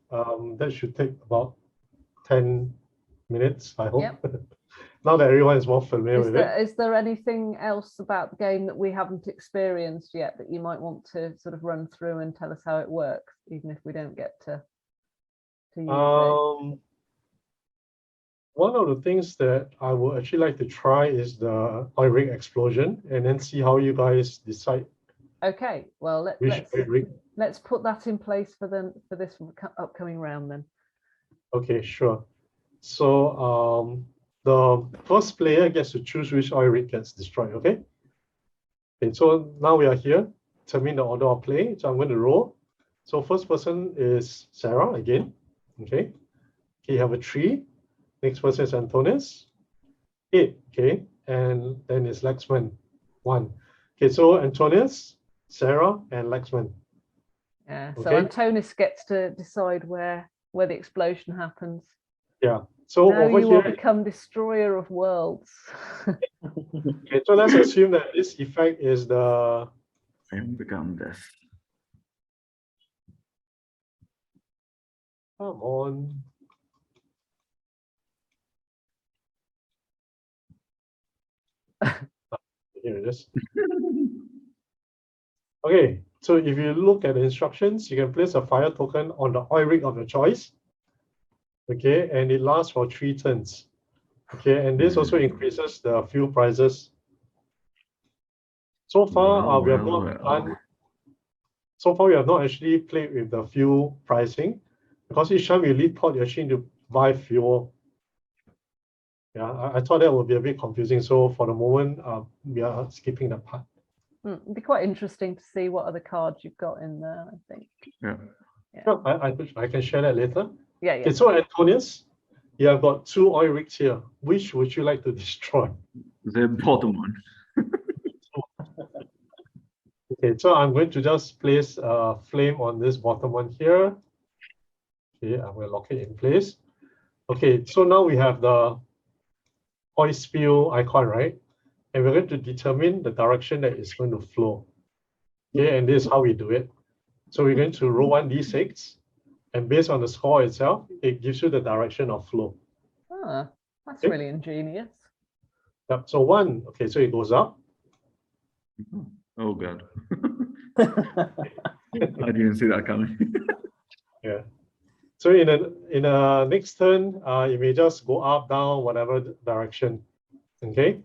that should take about 10 minutes, I hope. Yep. Now that everyone is more familiar with it. Is there anything else about the game that we haven't experienced yet that you might want to sort of run through and tell us how it works, even if we don't get to use it? One of the things that I would actually like to try is the oil rig explosion, and then see how you guys decide. Okay, well let's put that in place for this upcoming round then. Okay, sure. So the first player gets to choose which oil rig gets destroyed. Okay. Okay. So now we are here. Determine the order of play. So I'm going to roll. So first person is Sarah again. Okay. Okay, you have a 3. Next person is Antonius. 8. Okay. And then it's Lexman. 1. Okay. So Antonius, Sarah, and Lexman. Yeah. Okay. So Antonius gets to decide where the explosion happens. Yeah. So now over you here, will become destroyer of worlds. Okay. So let's assume that this effect is the. And become this. Come on. Here it is. Okay, so if you look at the instructions, you can place a fire token on the oil rig of your choice. Okay, and it lasts for 3 turns. Okay, and this also increases the fuel prices. So far, we have not done. So far, we have not actually played with the fuel pricing, because each time you leave port, you actually need to buy fuel. Yeah, I thought that would be a bit confusing. So for the moment, we are skipping that part. It'd be quite interesting to see what other cards you've got in there, I think. Yeah. Sure, I can share that later. Yeah, yeah. Okay, so Antonius, you have got 2 oil rigs here. Which would you like to destroy? The bottom one. Okay, so I'm going to just place a flame on this bottom one here. Okay, I'm going to lock it in place. Okay, so now we have the oil spill icon, right? And we're going to determine the direction that it's going to flow. Okay, and this is how we do it. So we're going to roll 1d6, and based on the score itself, it gives you the direction of flow. Ah, that's Okay. really ingenious. Yep. So 1, okay, so it goes up. Oh God. I didn't see that coming. Yeah. So in a next turn, you may just go up, down, whatever direction. Okay.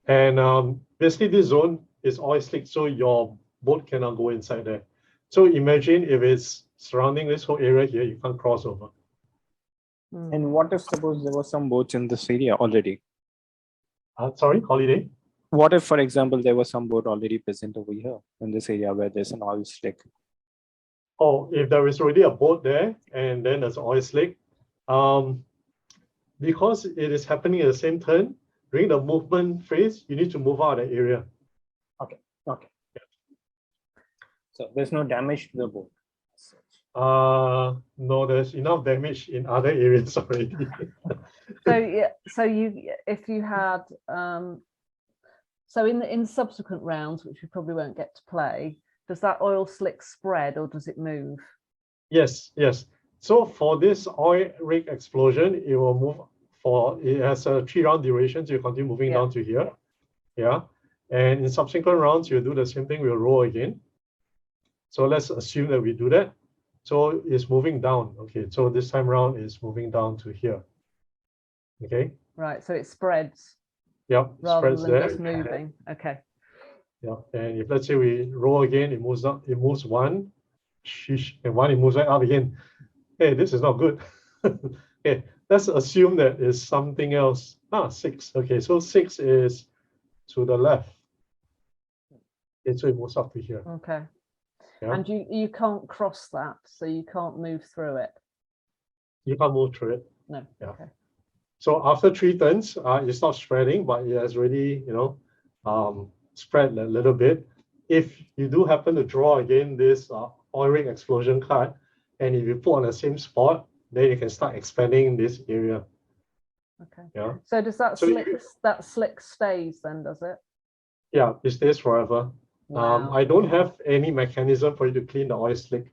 And basically this zone is oil slick, so your boat cannot go inside there. So imagine if it's surrounding this whole area here, you can't cross over. And what if suppose there were some boats in this area already? Sorry, Holiday? What if, for example, there was some boat already present over here in this area where there's an oil slick? Oh, if there is already a boat there and then there's oil slick, because it is happening at the same turn, during the movement phase, you need to move out of the area. Okay. Okay. So there's no damage to the boat. No, there's enough damage in other areas already. So yeah, so if you had so in subsequent rounds, which we probably won't get to play, does that oil slick spread or does it move? Yes, yes. So for this oil rig explosion, it will move it has a 3-round duration, so you continue moving down to here. Yeah. And in subsequent rounds, you'll do the same thing, we'll roll again. So let's assume that we do that. So it's moving down. Okay, so this time around it's moving down to here. Okay. Right, so it spreads. Yep, Rather spreads than there. just moving. Okay. Yeah, and if let's say we roll again, it moves up, it moves 1, and 1, it moves right up again. Hey, this is not good. Okay, let's assume that is something else. 6. Okay, so 6 is to the left. Okay, so it moves up to here. Okay. Yeah. And you can't cross that, so you can't move through it. You can't move through it. No. Yeah. Okay. So after 3 turns, it stops spreading, but it has already, spread a little bit. If you do happen to draw again this oil rig explosion card, and if you put on the same spot, then you can start expanding this area. Okay. Yeah. So does that So that slick stays then, does it? Yeah, it stays forever. Wow. I don't have any mechanism for you to clean the oil slick.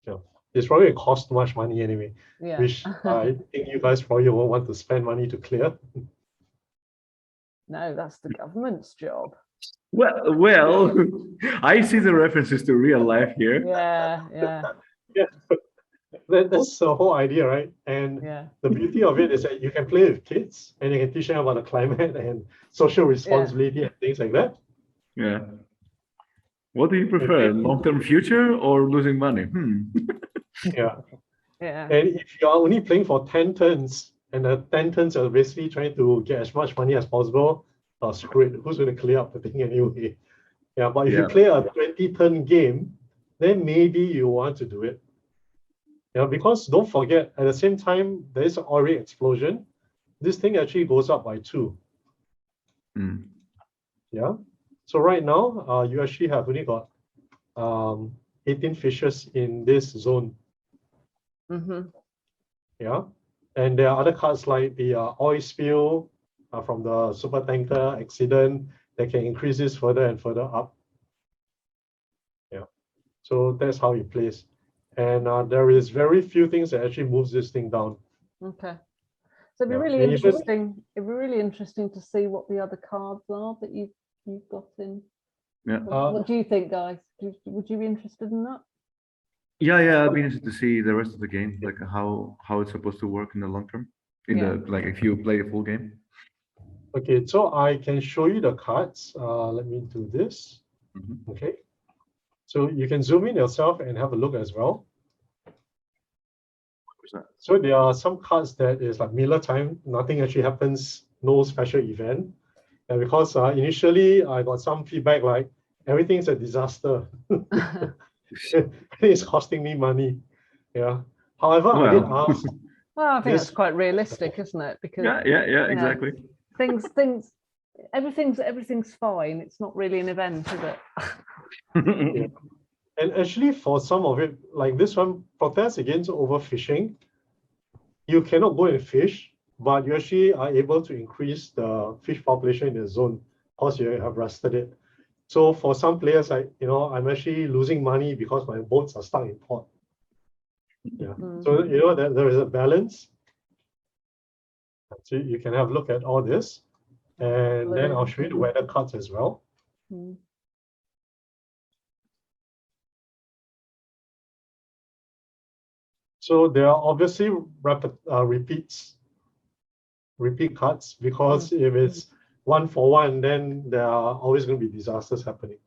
Yeah. It's probably going to cost too much money anyway, Yeah. which I think you guys probably won't want to spend money to clear. No, that's the government's job. Well, I see the references to real life here. Yeah, yeah, Yeah, that's the whole idea, right? And yeah. the beauty of it is that you can play with kids and you can teach them about the climate and social responsibility and things like that. Yeah. What do you prefer, long-term future or losing money? Yeah. Yeah. And if you're only playing for 10 turns, and the 10 turns are basically trying to get as much money as possible, screw it, who's going to clear up the thing anyway? Yeah, but if you play a 20-turn game, then maybe you want to do it. Yeah, because don't forget, at the same time, there is an oil rig explosion. This thing actually goes up by 2. Yeah. So right now, you actually have only got 18 fishes in this zone. Yeah. And there are other cards like the oil spill from the super tanker accident that can increase this further and further up. Yeah. So that's how it plays. And there is very few things that actually moves this thing down. Okay. So it'd be Yeah. really And even- interesting. It'd be really interesting to see what the other cards are that you've got in. Yeah. What do you think, guys? Would you be interested in that? Yeah, I'd be interested to see the rest of the game, like how it's supposed to work in the long term. Like if you play the full game. Okay, so I can show you the cards. Let me do this. Okay. So you can zoom in yourself and have a look as well. So there are some cards that is like Miller time, nothing actually happens, no special event. And because initially I got some feedback like everything's a disaster. It's costing me money. Yeah. However, I did ask. Well, I think that's quite realistic, isn't it? Because yeah, exactly. Everything's fine. It's not really an event, is it? Yeah. And actually, for some of it, like this one, protest against overfishing, you cannot go and fish, but you actually are able to increase the fish population in the zone because you have rested it. So for some players, I'm actually losing money because my boats are stuck in port. Yeah. So that there is a balance. So you can have a look at all this, and then I'll show you the weather cards as well. So there are obviously repeat cards, because if it's 1-for-1, then there are always going to be disasters happening.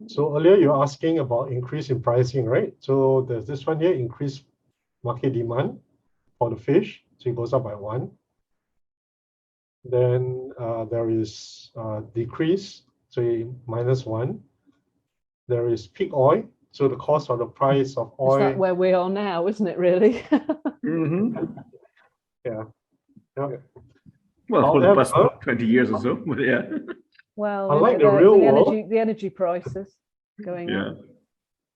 So earlier you were asking about increase in pricing, right? So there's this one here, increased market demand for the fish. So it goes up by 1. Then there is decrease, so -1. There is peak oil. So the cost or the price of oil. Is that where we are now, isn't it, really? Yeah. Well, for the past 20 years or so, but yeah. Well, unlike the real world, the energy prices going up.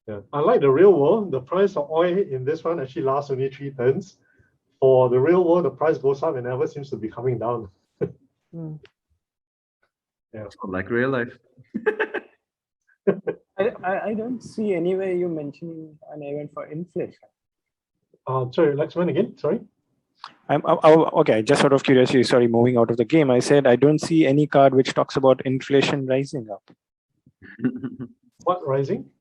Yeah. Unlike the real world, the price of oil in this one actually lasts only 3 turns. For the real world, the price goes up and never seems to be coming down. Yeah. It's not like real life. I don't see anywhere you mentioning an event for inflation. Sorry, Lakshman again, sorry. Okay, just out of curiosity, sorry, moving out of the game, I said I don't see any card which talks about inflation rising up. What rising?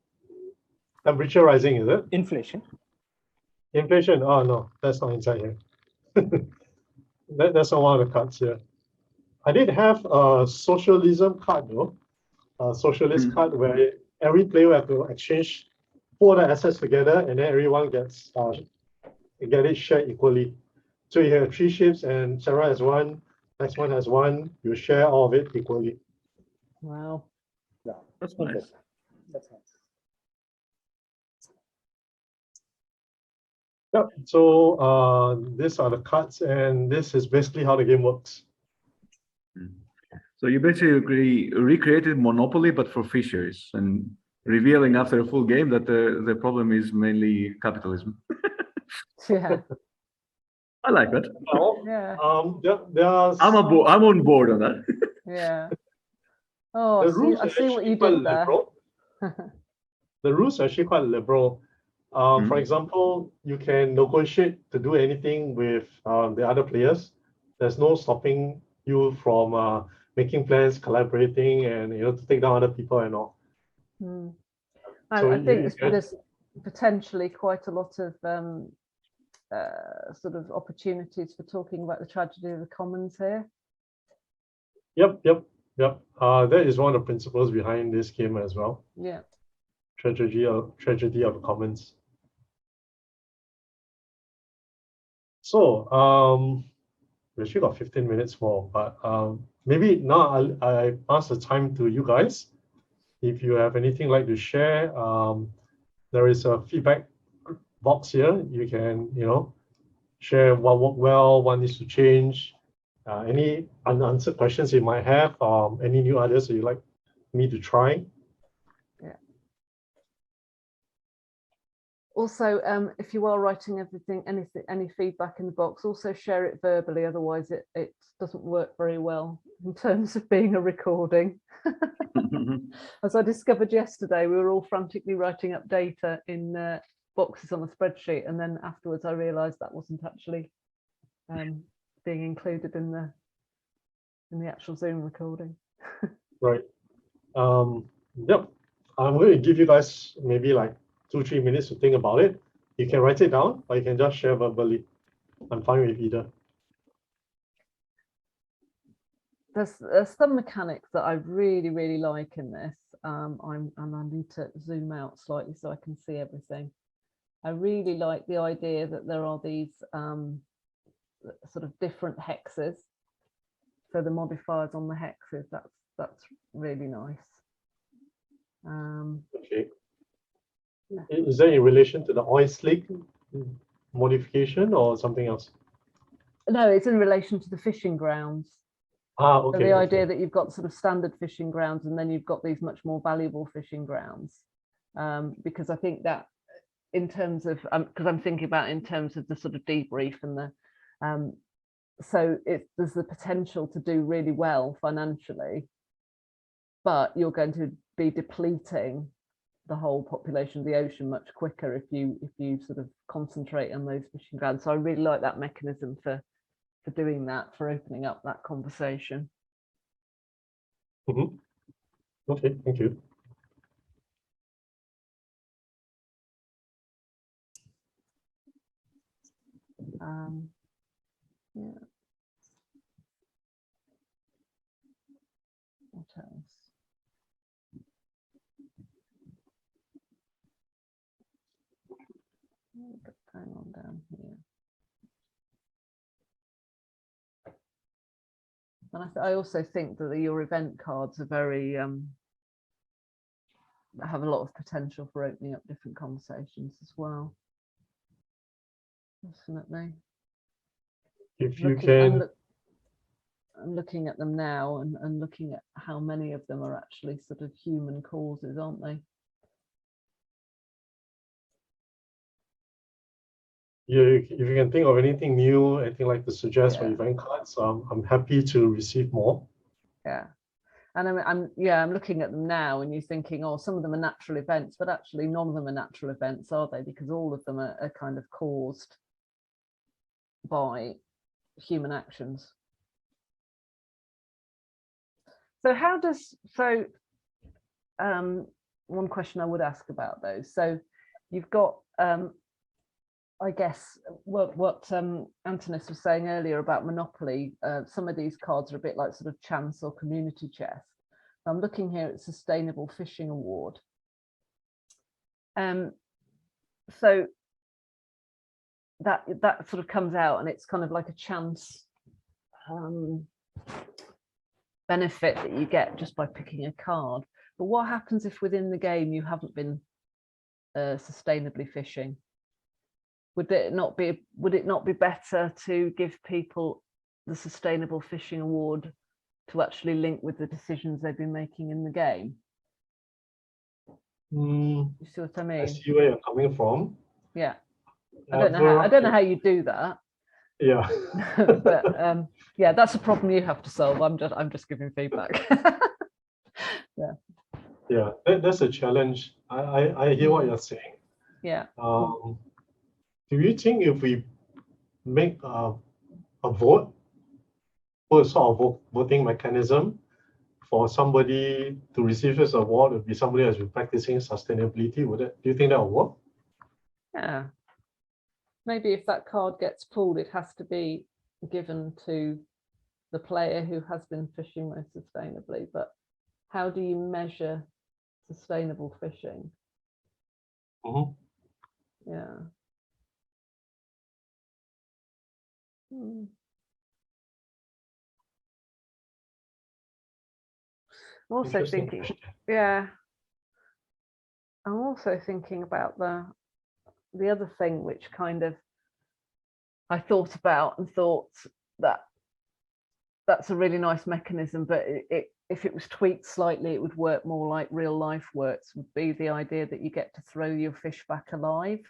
Temperature rising, is it? Inflation. Inflation, oh no, that's not inside here. That's not one of the cards here. I did have a socialism card though, a socialist card where every player will have to exchange 4 other assets together, and then everyone gets get it shared equally. So you have 3 ships and Sarah has 1, next one has 1, you share all of it equally. Wow. Yeah, that's nice. That's nice. Yep. So these are the cards, and this is basically how the game works. So you basically recreated Monopoly, but for fishers, and revealing after a full game that the problem is mainly capitalism. Yeah. I like that. Well, Yeah. I'm on board on that. Yeah. Oh, the rules I are see what actually you quite did there. liberal. The rules are actually quite liberal. For example, you can negotiate to do anything with the other players. There's no stopping you from making plans, collaborating, and to take down other people and all. I think there's potentially quite a lot of sort of opportunities for talking about the tragedy of the commons here. Yep. That is one of the principles behind this game as well. Yeah. Tragedy of the commons. So we actually got 15 minutes more, but maybe now I pass the time to you guys. If you have anything like to share, there is a feedback box here. You can share what worked well, what needs to change, any unanswered questions you might have, any new ideas that you'd like me to try. Yeah. Also, if you are writing any feedback in the box, also share it verbally, otherwise it doesn't work very well in terms of being a recording. As I discovered yesterday, we were all frantically writing up data in boxes on a spreadsheet, and then afterwards I realized that wasn't actually being included in the actual Zoom recording. Right. Yep. I'm going to give you guys maybe like 2-3 minutes to think about it. You can write it down, or you can just share verbally. I'm fine with either. There's some mechanics that I really like in this. I need to zoom out slightly so I can see everything. I really like the idea that there are these sort of different hexes. So the modifiers on the hexes, that's really nice. Okay. Is that in relation to the oil slick modification or something else? No, it's in relation to the fishing grounds. Okay. So the idea that you've got sort of standard fishing grounds and then you've got these much more valuable fishing grounds. Because I think that in terms of, because I'm thinking about in terms of the sort of debrief and the, so there's the potential to do really well financially, but you're going to be depleting the whole population of the ocean much quicker if you sort of concentrate on those fishing grounds. So I really like that mechanism for doing that, for opening up that conversation. Okay, thank you. Yeah. What else? What's going on down here? And I also think that your event cards are very have a lot of potential for opening up different conversations as well. Definitely. If you can. I'm looking at them now and looking at how many of them are actually sort of human causes, aren't they? Yeah, if you can think of anything new, anything like to suggest for event cards, I'm happy to receive more. Yeah. And I'm looking at them now and you're thinking, oh, some of them are natural events, but actually none of them are natural events, are they? Because all of them are kind of caused by human actions. So one question I would ask about those. So you've got, I guess, what Antonis was saying earlier about Monopoly, some of these cards are a bit like sort of chance or community chess. I'm looking here at Sustainable Fishing Award. So that sort of comes out and it's kind of like a chance benefit that you get just by picking a card. But what happens if within the game you haven't been sustainably fishing? would it not be better to give people the Sustainable Fishing Award to actually link with the decisions they've been making in the game? You see what I mean? I see where you're coming from. Yeah. I don't know how you do that. Yeah. But yeah, that's a problem you have to solve. I'm just giving feedback. Yeah. Yeah, that's a challenge. I hear what you're saying. Yeah. Do you think if we make a vote, or a sort of voting mechanism for somebody to receive this award, would be somebody who's been practicing sustainability? Do you think that will work? Yeah. Maybe if that card gets pulled, it has to be given to the player who has been fishing most sustainably. But how do you measure sustainable fishing? Yeah. I'm also thinking, yeah. I'm also thinking about the other thing which kind of I thought about and thought that that's a really nice mechanism, but if it was tweaked slightly, it would work more like real life works, would be the idea that you get to throw your fish back alive.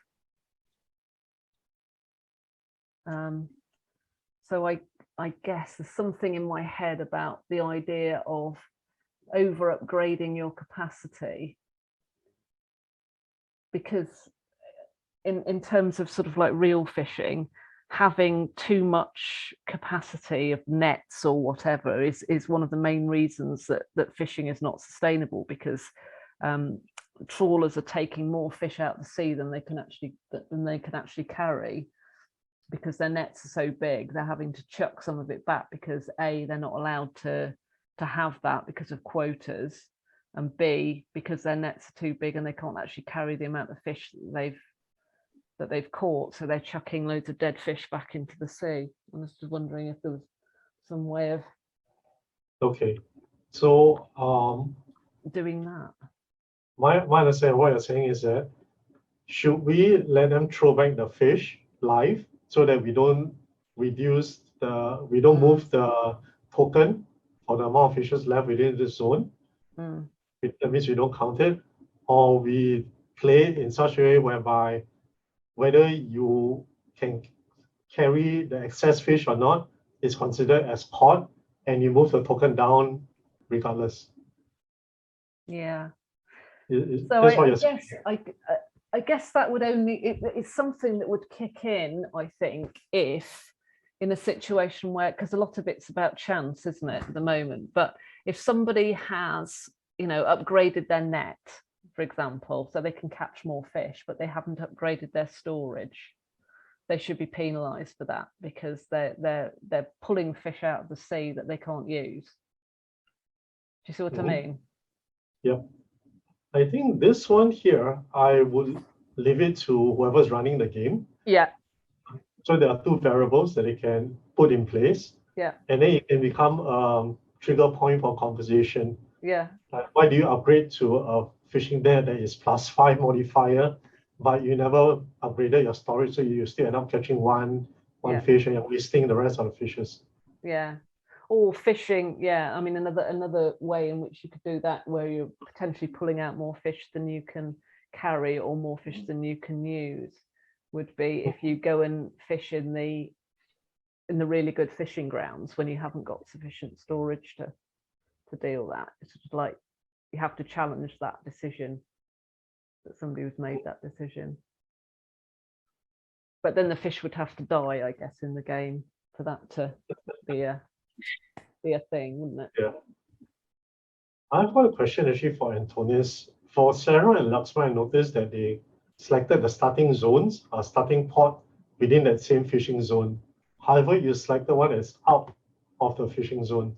So I guess there's something in my head about the idea of over upgrading your capacity, because in terms of sort of like real fishing, having too much capacity of nets or whatever is one of the main reasons that fishing is not sustainable, because trawlers are taking more fish out of the sea than they can actually carry, because their nets are so big. They're having to chuck some of it back because A, they're not allowed to have that because of quotas, and B, because their nets are too big and they can't actually carry the amount of fish that they've caught, so they're chucking loads of dead fish back into the sea. I was just wondering if there was some way of doing that. My understanding of what you're saying is that should we let them throw back the fish live so that we don't move the token for the amount of fishes left within this zone? That means we don't count it, or we play it in such a way whereby whether you can carry the excess fish or not is considered as caught, and you move the token down regardless. Yeah. So I guess that would it's something that would kick in, I think, if in a situation where, because a lot of it's about chance, isn't it, at the moment, but if somebody has, upgraded their net, for example, so they can catch more fish, but they haven't upgraded their storage, they should be penalized for that, because they're pulling fish out of the sea that they can't use. Do you see what I mean? Yeah. I think this one here, I would leave it to whoever's running the game. Yeah. So there are two variables that they can put in place. Yeah. And then it can become a trigger point for conversation. Yeah. Like, why do you upgrade to a fishing net that is +5 modifier, but you never upgraded your storage, so you still end up catching one fish and you're wasting the rest of the fishes? Yeah. Or fishing, yeah. I mean, another way in which you could do that, where you're potentially pulling out more fish than you can carry or more fish than you can use, would be if you go and fish in the really good fishing grounds when you haven't got sufficient storage to deal with that. It's just like you have to challenge that decision, that somebody who's made that decision. But then the fish would have to die, I guess, in the game for that to be a thing, wouldn't it? Yeah. I've got a question actually for Antonius. For Sarah and Laxman, I noticed that they selected the starting zones, starting port within that same fishing zone. However, you selected one that's out of the fishing zone.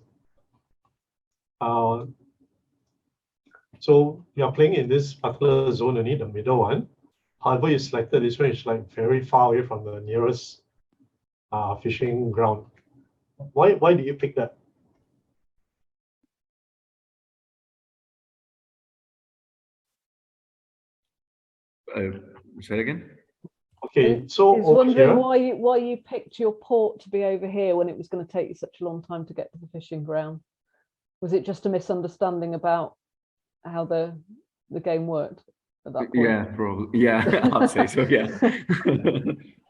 So you're playing in this particular zone, only the middle one. However, you selected this one, is like very far away from the nearest fishing ground. Why do you pick that? Say it again. Okay, so Is over wondering here, why you picked your port to be over here when it was going to take you such a long time to get to the fishing ground. Was it just a misunderstanding about how the game worked at that point? Yeah, probably. Yeah, I'd say so. Yeah.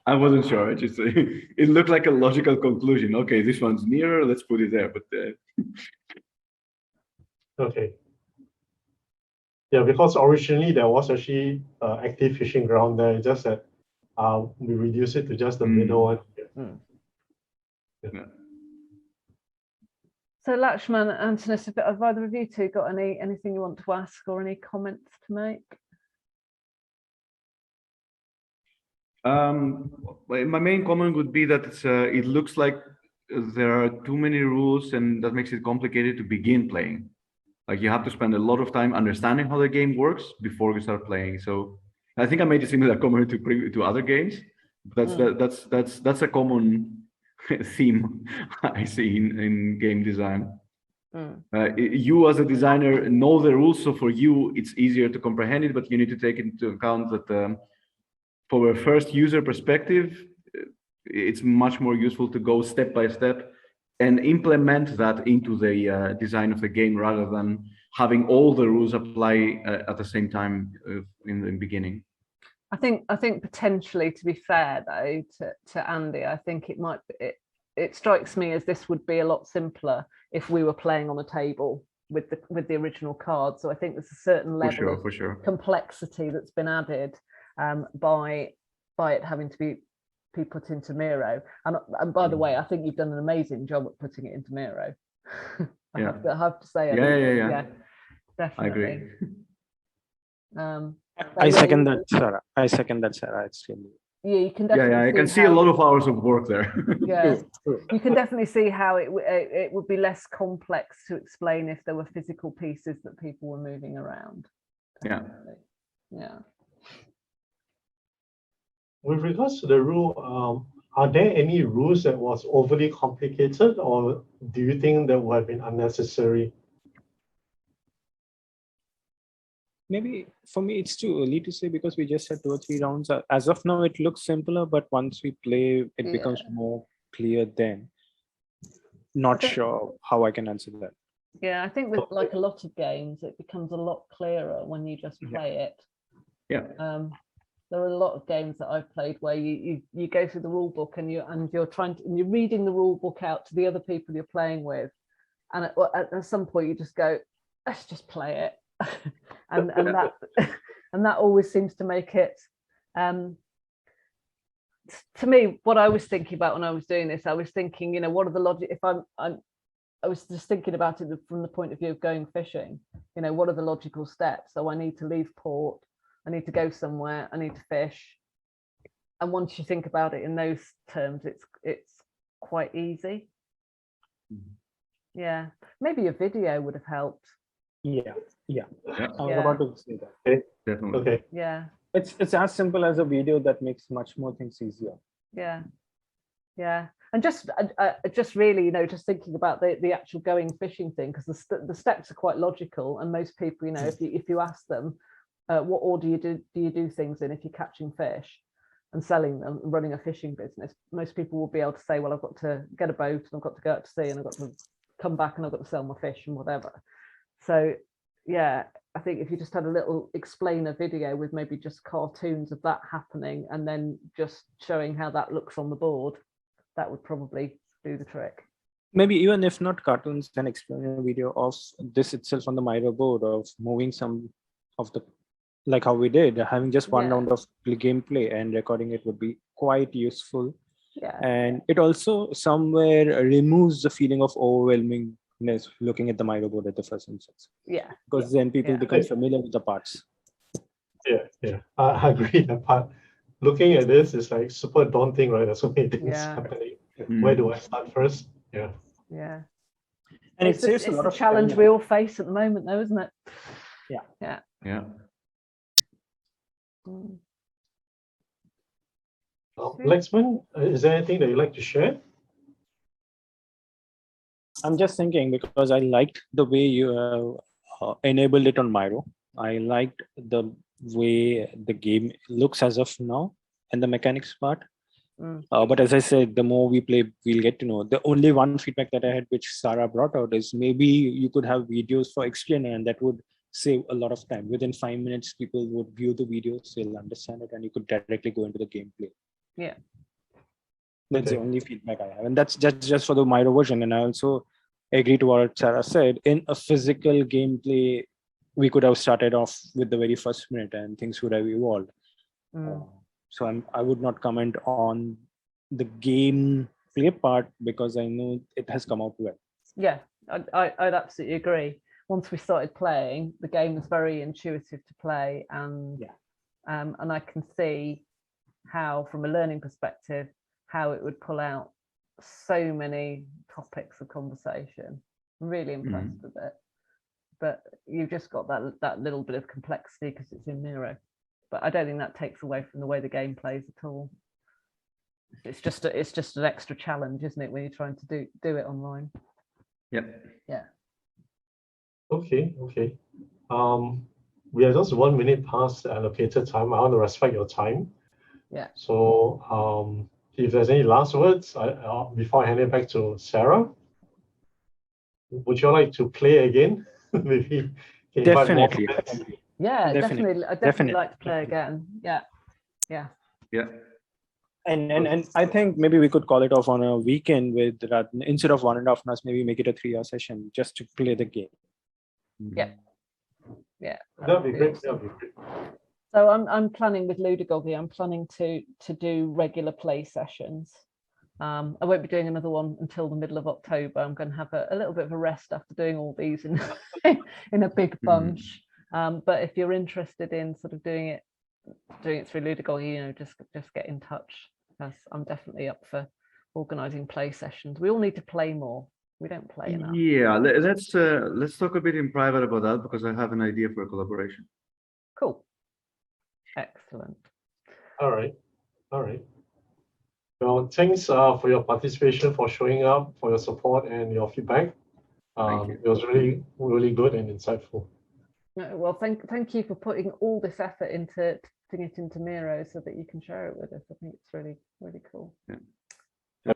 I wasn't sure. It just it looked like a logical conclusion. Okay, this one's nearer. Let's put it there. But okay. Yeah, because originally there was actually active fishing ground there. It's just that we reduced it to just the middle one. yeah. So Lakshman, Antonis, have either of you two got anything you want to ask or any comments to make? My main comment would be that it looks like there are too many rules, and that makes it complicated to begin playing. Like you have to spend a lot of time understanding how the game works before you start playing. So I think I made a similar comment to other games. That's a common theme I see in game design. You as a designer know the rules, so for you it's easier to comprehend it, but you need to take into account that for a first user perspective, it's much more useful to go step by step and implement that into the design of the game rather than having all the rules apply at the same time in the beginning. I think potentially, to be fair though to Andy, I think it strikes me as this would be a lot simpler if we were playing on a table with the original cards. So I think there's a certain level of complexity that's been added by it having to be put into Miro. And by the way, I think you've done an amazing job at putting it into Miro. I have to say, yeah, definitely. I agree. I second that, Sarah. It's really. Yeah, you can definitely. I can see a lot of hours of work there. Yeah, you can definitely see how it would be less complex to explain if there were physical pieces that people were moving around. Definitely. Yeah. With regards to the rule, are there any rules that was overly complicated, or do you think that would have been unnecessary? Maybe for me, it's too early to say because we just had 2 or 3 rounds. As of now, it looks simpler, but once we play, it becomes more clear then. Not sure how I can answer that. Yeah, I think with like a lot of games, it becomes a lot clearer when you just play it. Yeah. There are a lot of games that I've played where you go through the rule book and you're reading the rule book out to the other people you're playing with, and at some point you just go, let's just play it, and that always seems to make it. To me, what I was thinking about when I was doing this, I was thinking, what are the logic? If I was just thinking about it from the point of view of going fishing. What are the logical steps? So I need to leave port. I need to go somewhere, I need to fish. And once you think about it in those terms, it's quite easy. Yeah, maybe a video would have helped. Yeah. I was about to say that. Okay. Definitely. Okay. Yeah. It's as simple as a video that makes much more things easier. Yeah. And just really, just thinking about the actual going fishing thing, because the steps are quite logical, and most people, if you ask them, what order do you do things in if you're catching fish and selling them and running a fishing business, most people will be able to say, well, I've got to get a boat and I've got to go out to sea and I've got to come back and I've got to sell my fish and whatever. So yeah, I think if you just had a little explainer video with maybe just cartoons of that happening and then just showing how that looks on the board, that would probably do the trick. Maybe even if not cartoons, an explainer video of this itself on the Miro board, of moving some of the, like how we did, having just one round of gameplay and recording it would be quite useful. Yeah. And it also somewhere removes the feeling of overwhelmingness looking at the Miro board at the first instance. Yeah. Because then people become familiar with the parts. Yeah. I agree. That part. Looking at this is like super daunting, right? There's so many things happening. Where do I start first? Yeah. And it's a lot of challenge we all face at the moment, though, isn't it? Yeah. Lexman, is there anything that you'd like to share? I'm just thinking because I liked the way you enabled it on Miro. I liked the way the game looks as of now, and the mechanics part. Mm. But as I said, the more we play, we'll get to know. The only one feedback that I had, which Sarah brought out, is maybe you could have videos for explainer, and that would save a lot of time. Within 5 minutes, people would view the videos, they'll understand it, and you could directly go into the gameplay. Yeah. That's Okay. the only feedback I have. And that's just for the Miro version. And I also agree to what Sarah said. In a physical gameplay, we could have started off with the very first minute and things would have evolved. So I would not comment on the gameplay part because I know it has come out well. Yeah, I'd absolutely agree. Once we started playing, the game was very intuitive to play, and and I can see how, from a learning perspective, how it would pull out so many topics of conversation. I'm really impressed with it. But you've just got that little bit of complexity because it's in Miro. But I don't think that takes away from the way the game plays at all. It's just an extra challenge, isn't it, when you're trying to do it online? Yeah. Yeah. Okay. We are just 1 minute past the allocated time. I want to respect your time. Yeah. So if there's any last words before I hand it back to Sarah, would you like to play again? Maybe can invite more Definitely. friends? Yeah, Definitely. I'd definitely like to play again. Yeah. And I think maybe we could call it off on a weekend with instead of 1.5 hours, maybe make it a 3-hour session just to play the game. Yeah. That'd be great. That'd be great. So I'm planning with Ludagogy. I'm planning to do regular play sessions. I won't be doing another one until the middle of October. I'm going to have a little bit of a rest after doing all these in a big bunch. But if you're interested in sort of doing it through Ludagogy, just get in touch, because I'm definitely up for organising play sessions. We all need to play more. We don't play enough. Yeah, let's talk a bit in private about that, because I have an idea for a collaboration. Cool. Excellent. All right. Well, thanks for your participation, for showing up, for your support and your feedback. It was really, really good and insightful. Well, thank you for putting all this effort into putting it into Miro so that you can share it with us. I think it's really, really cool. Yeah.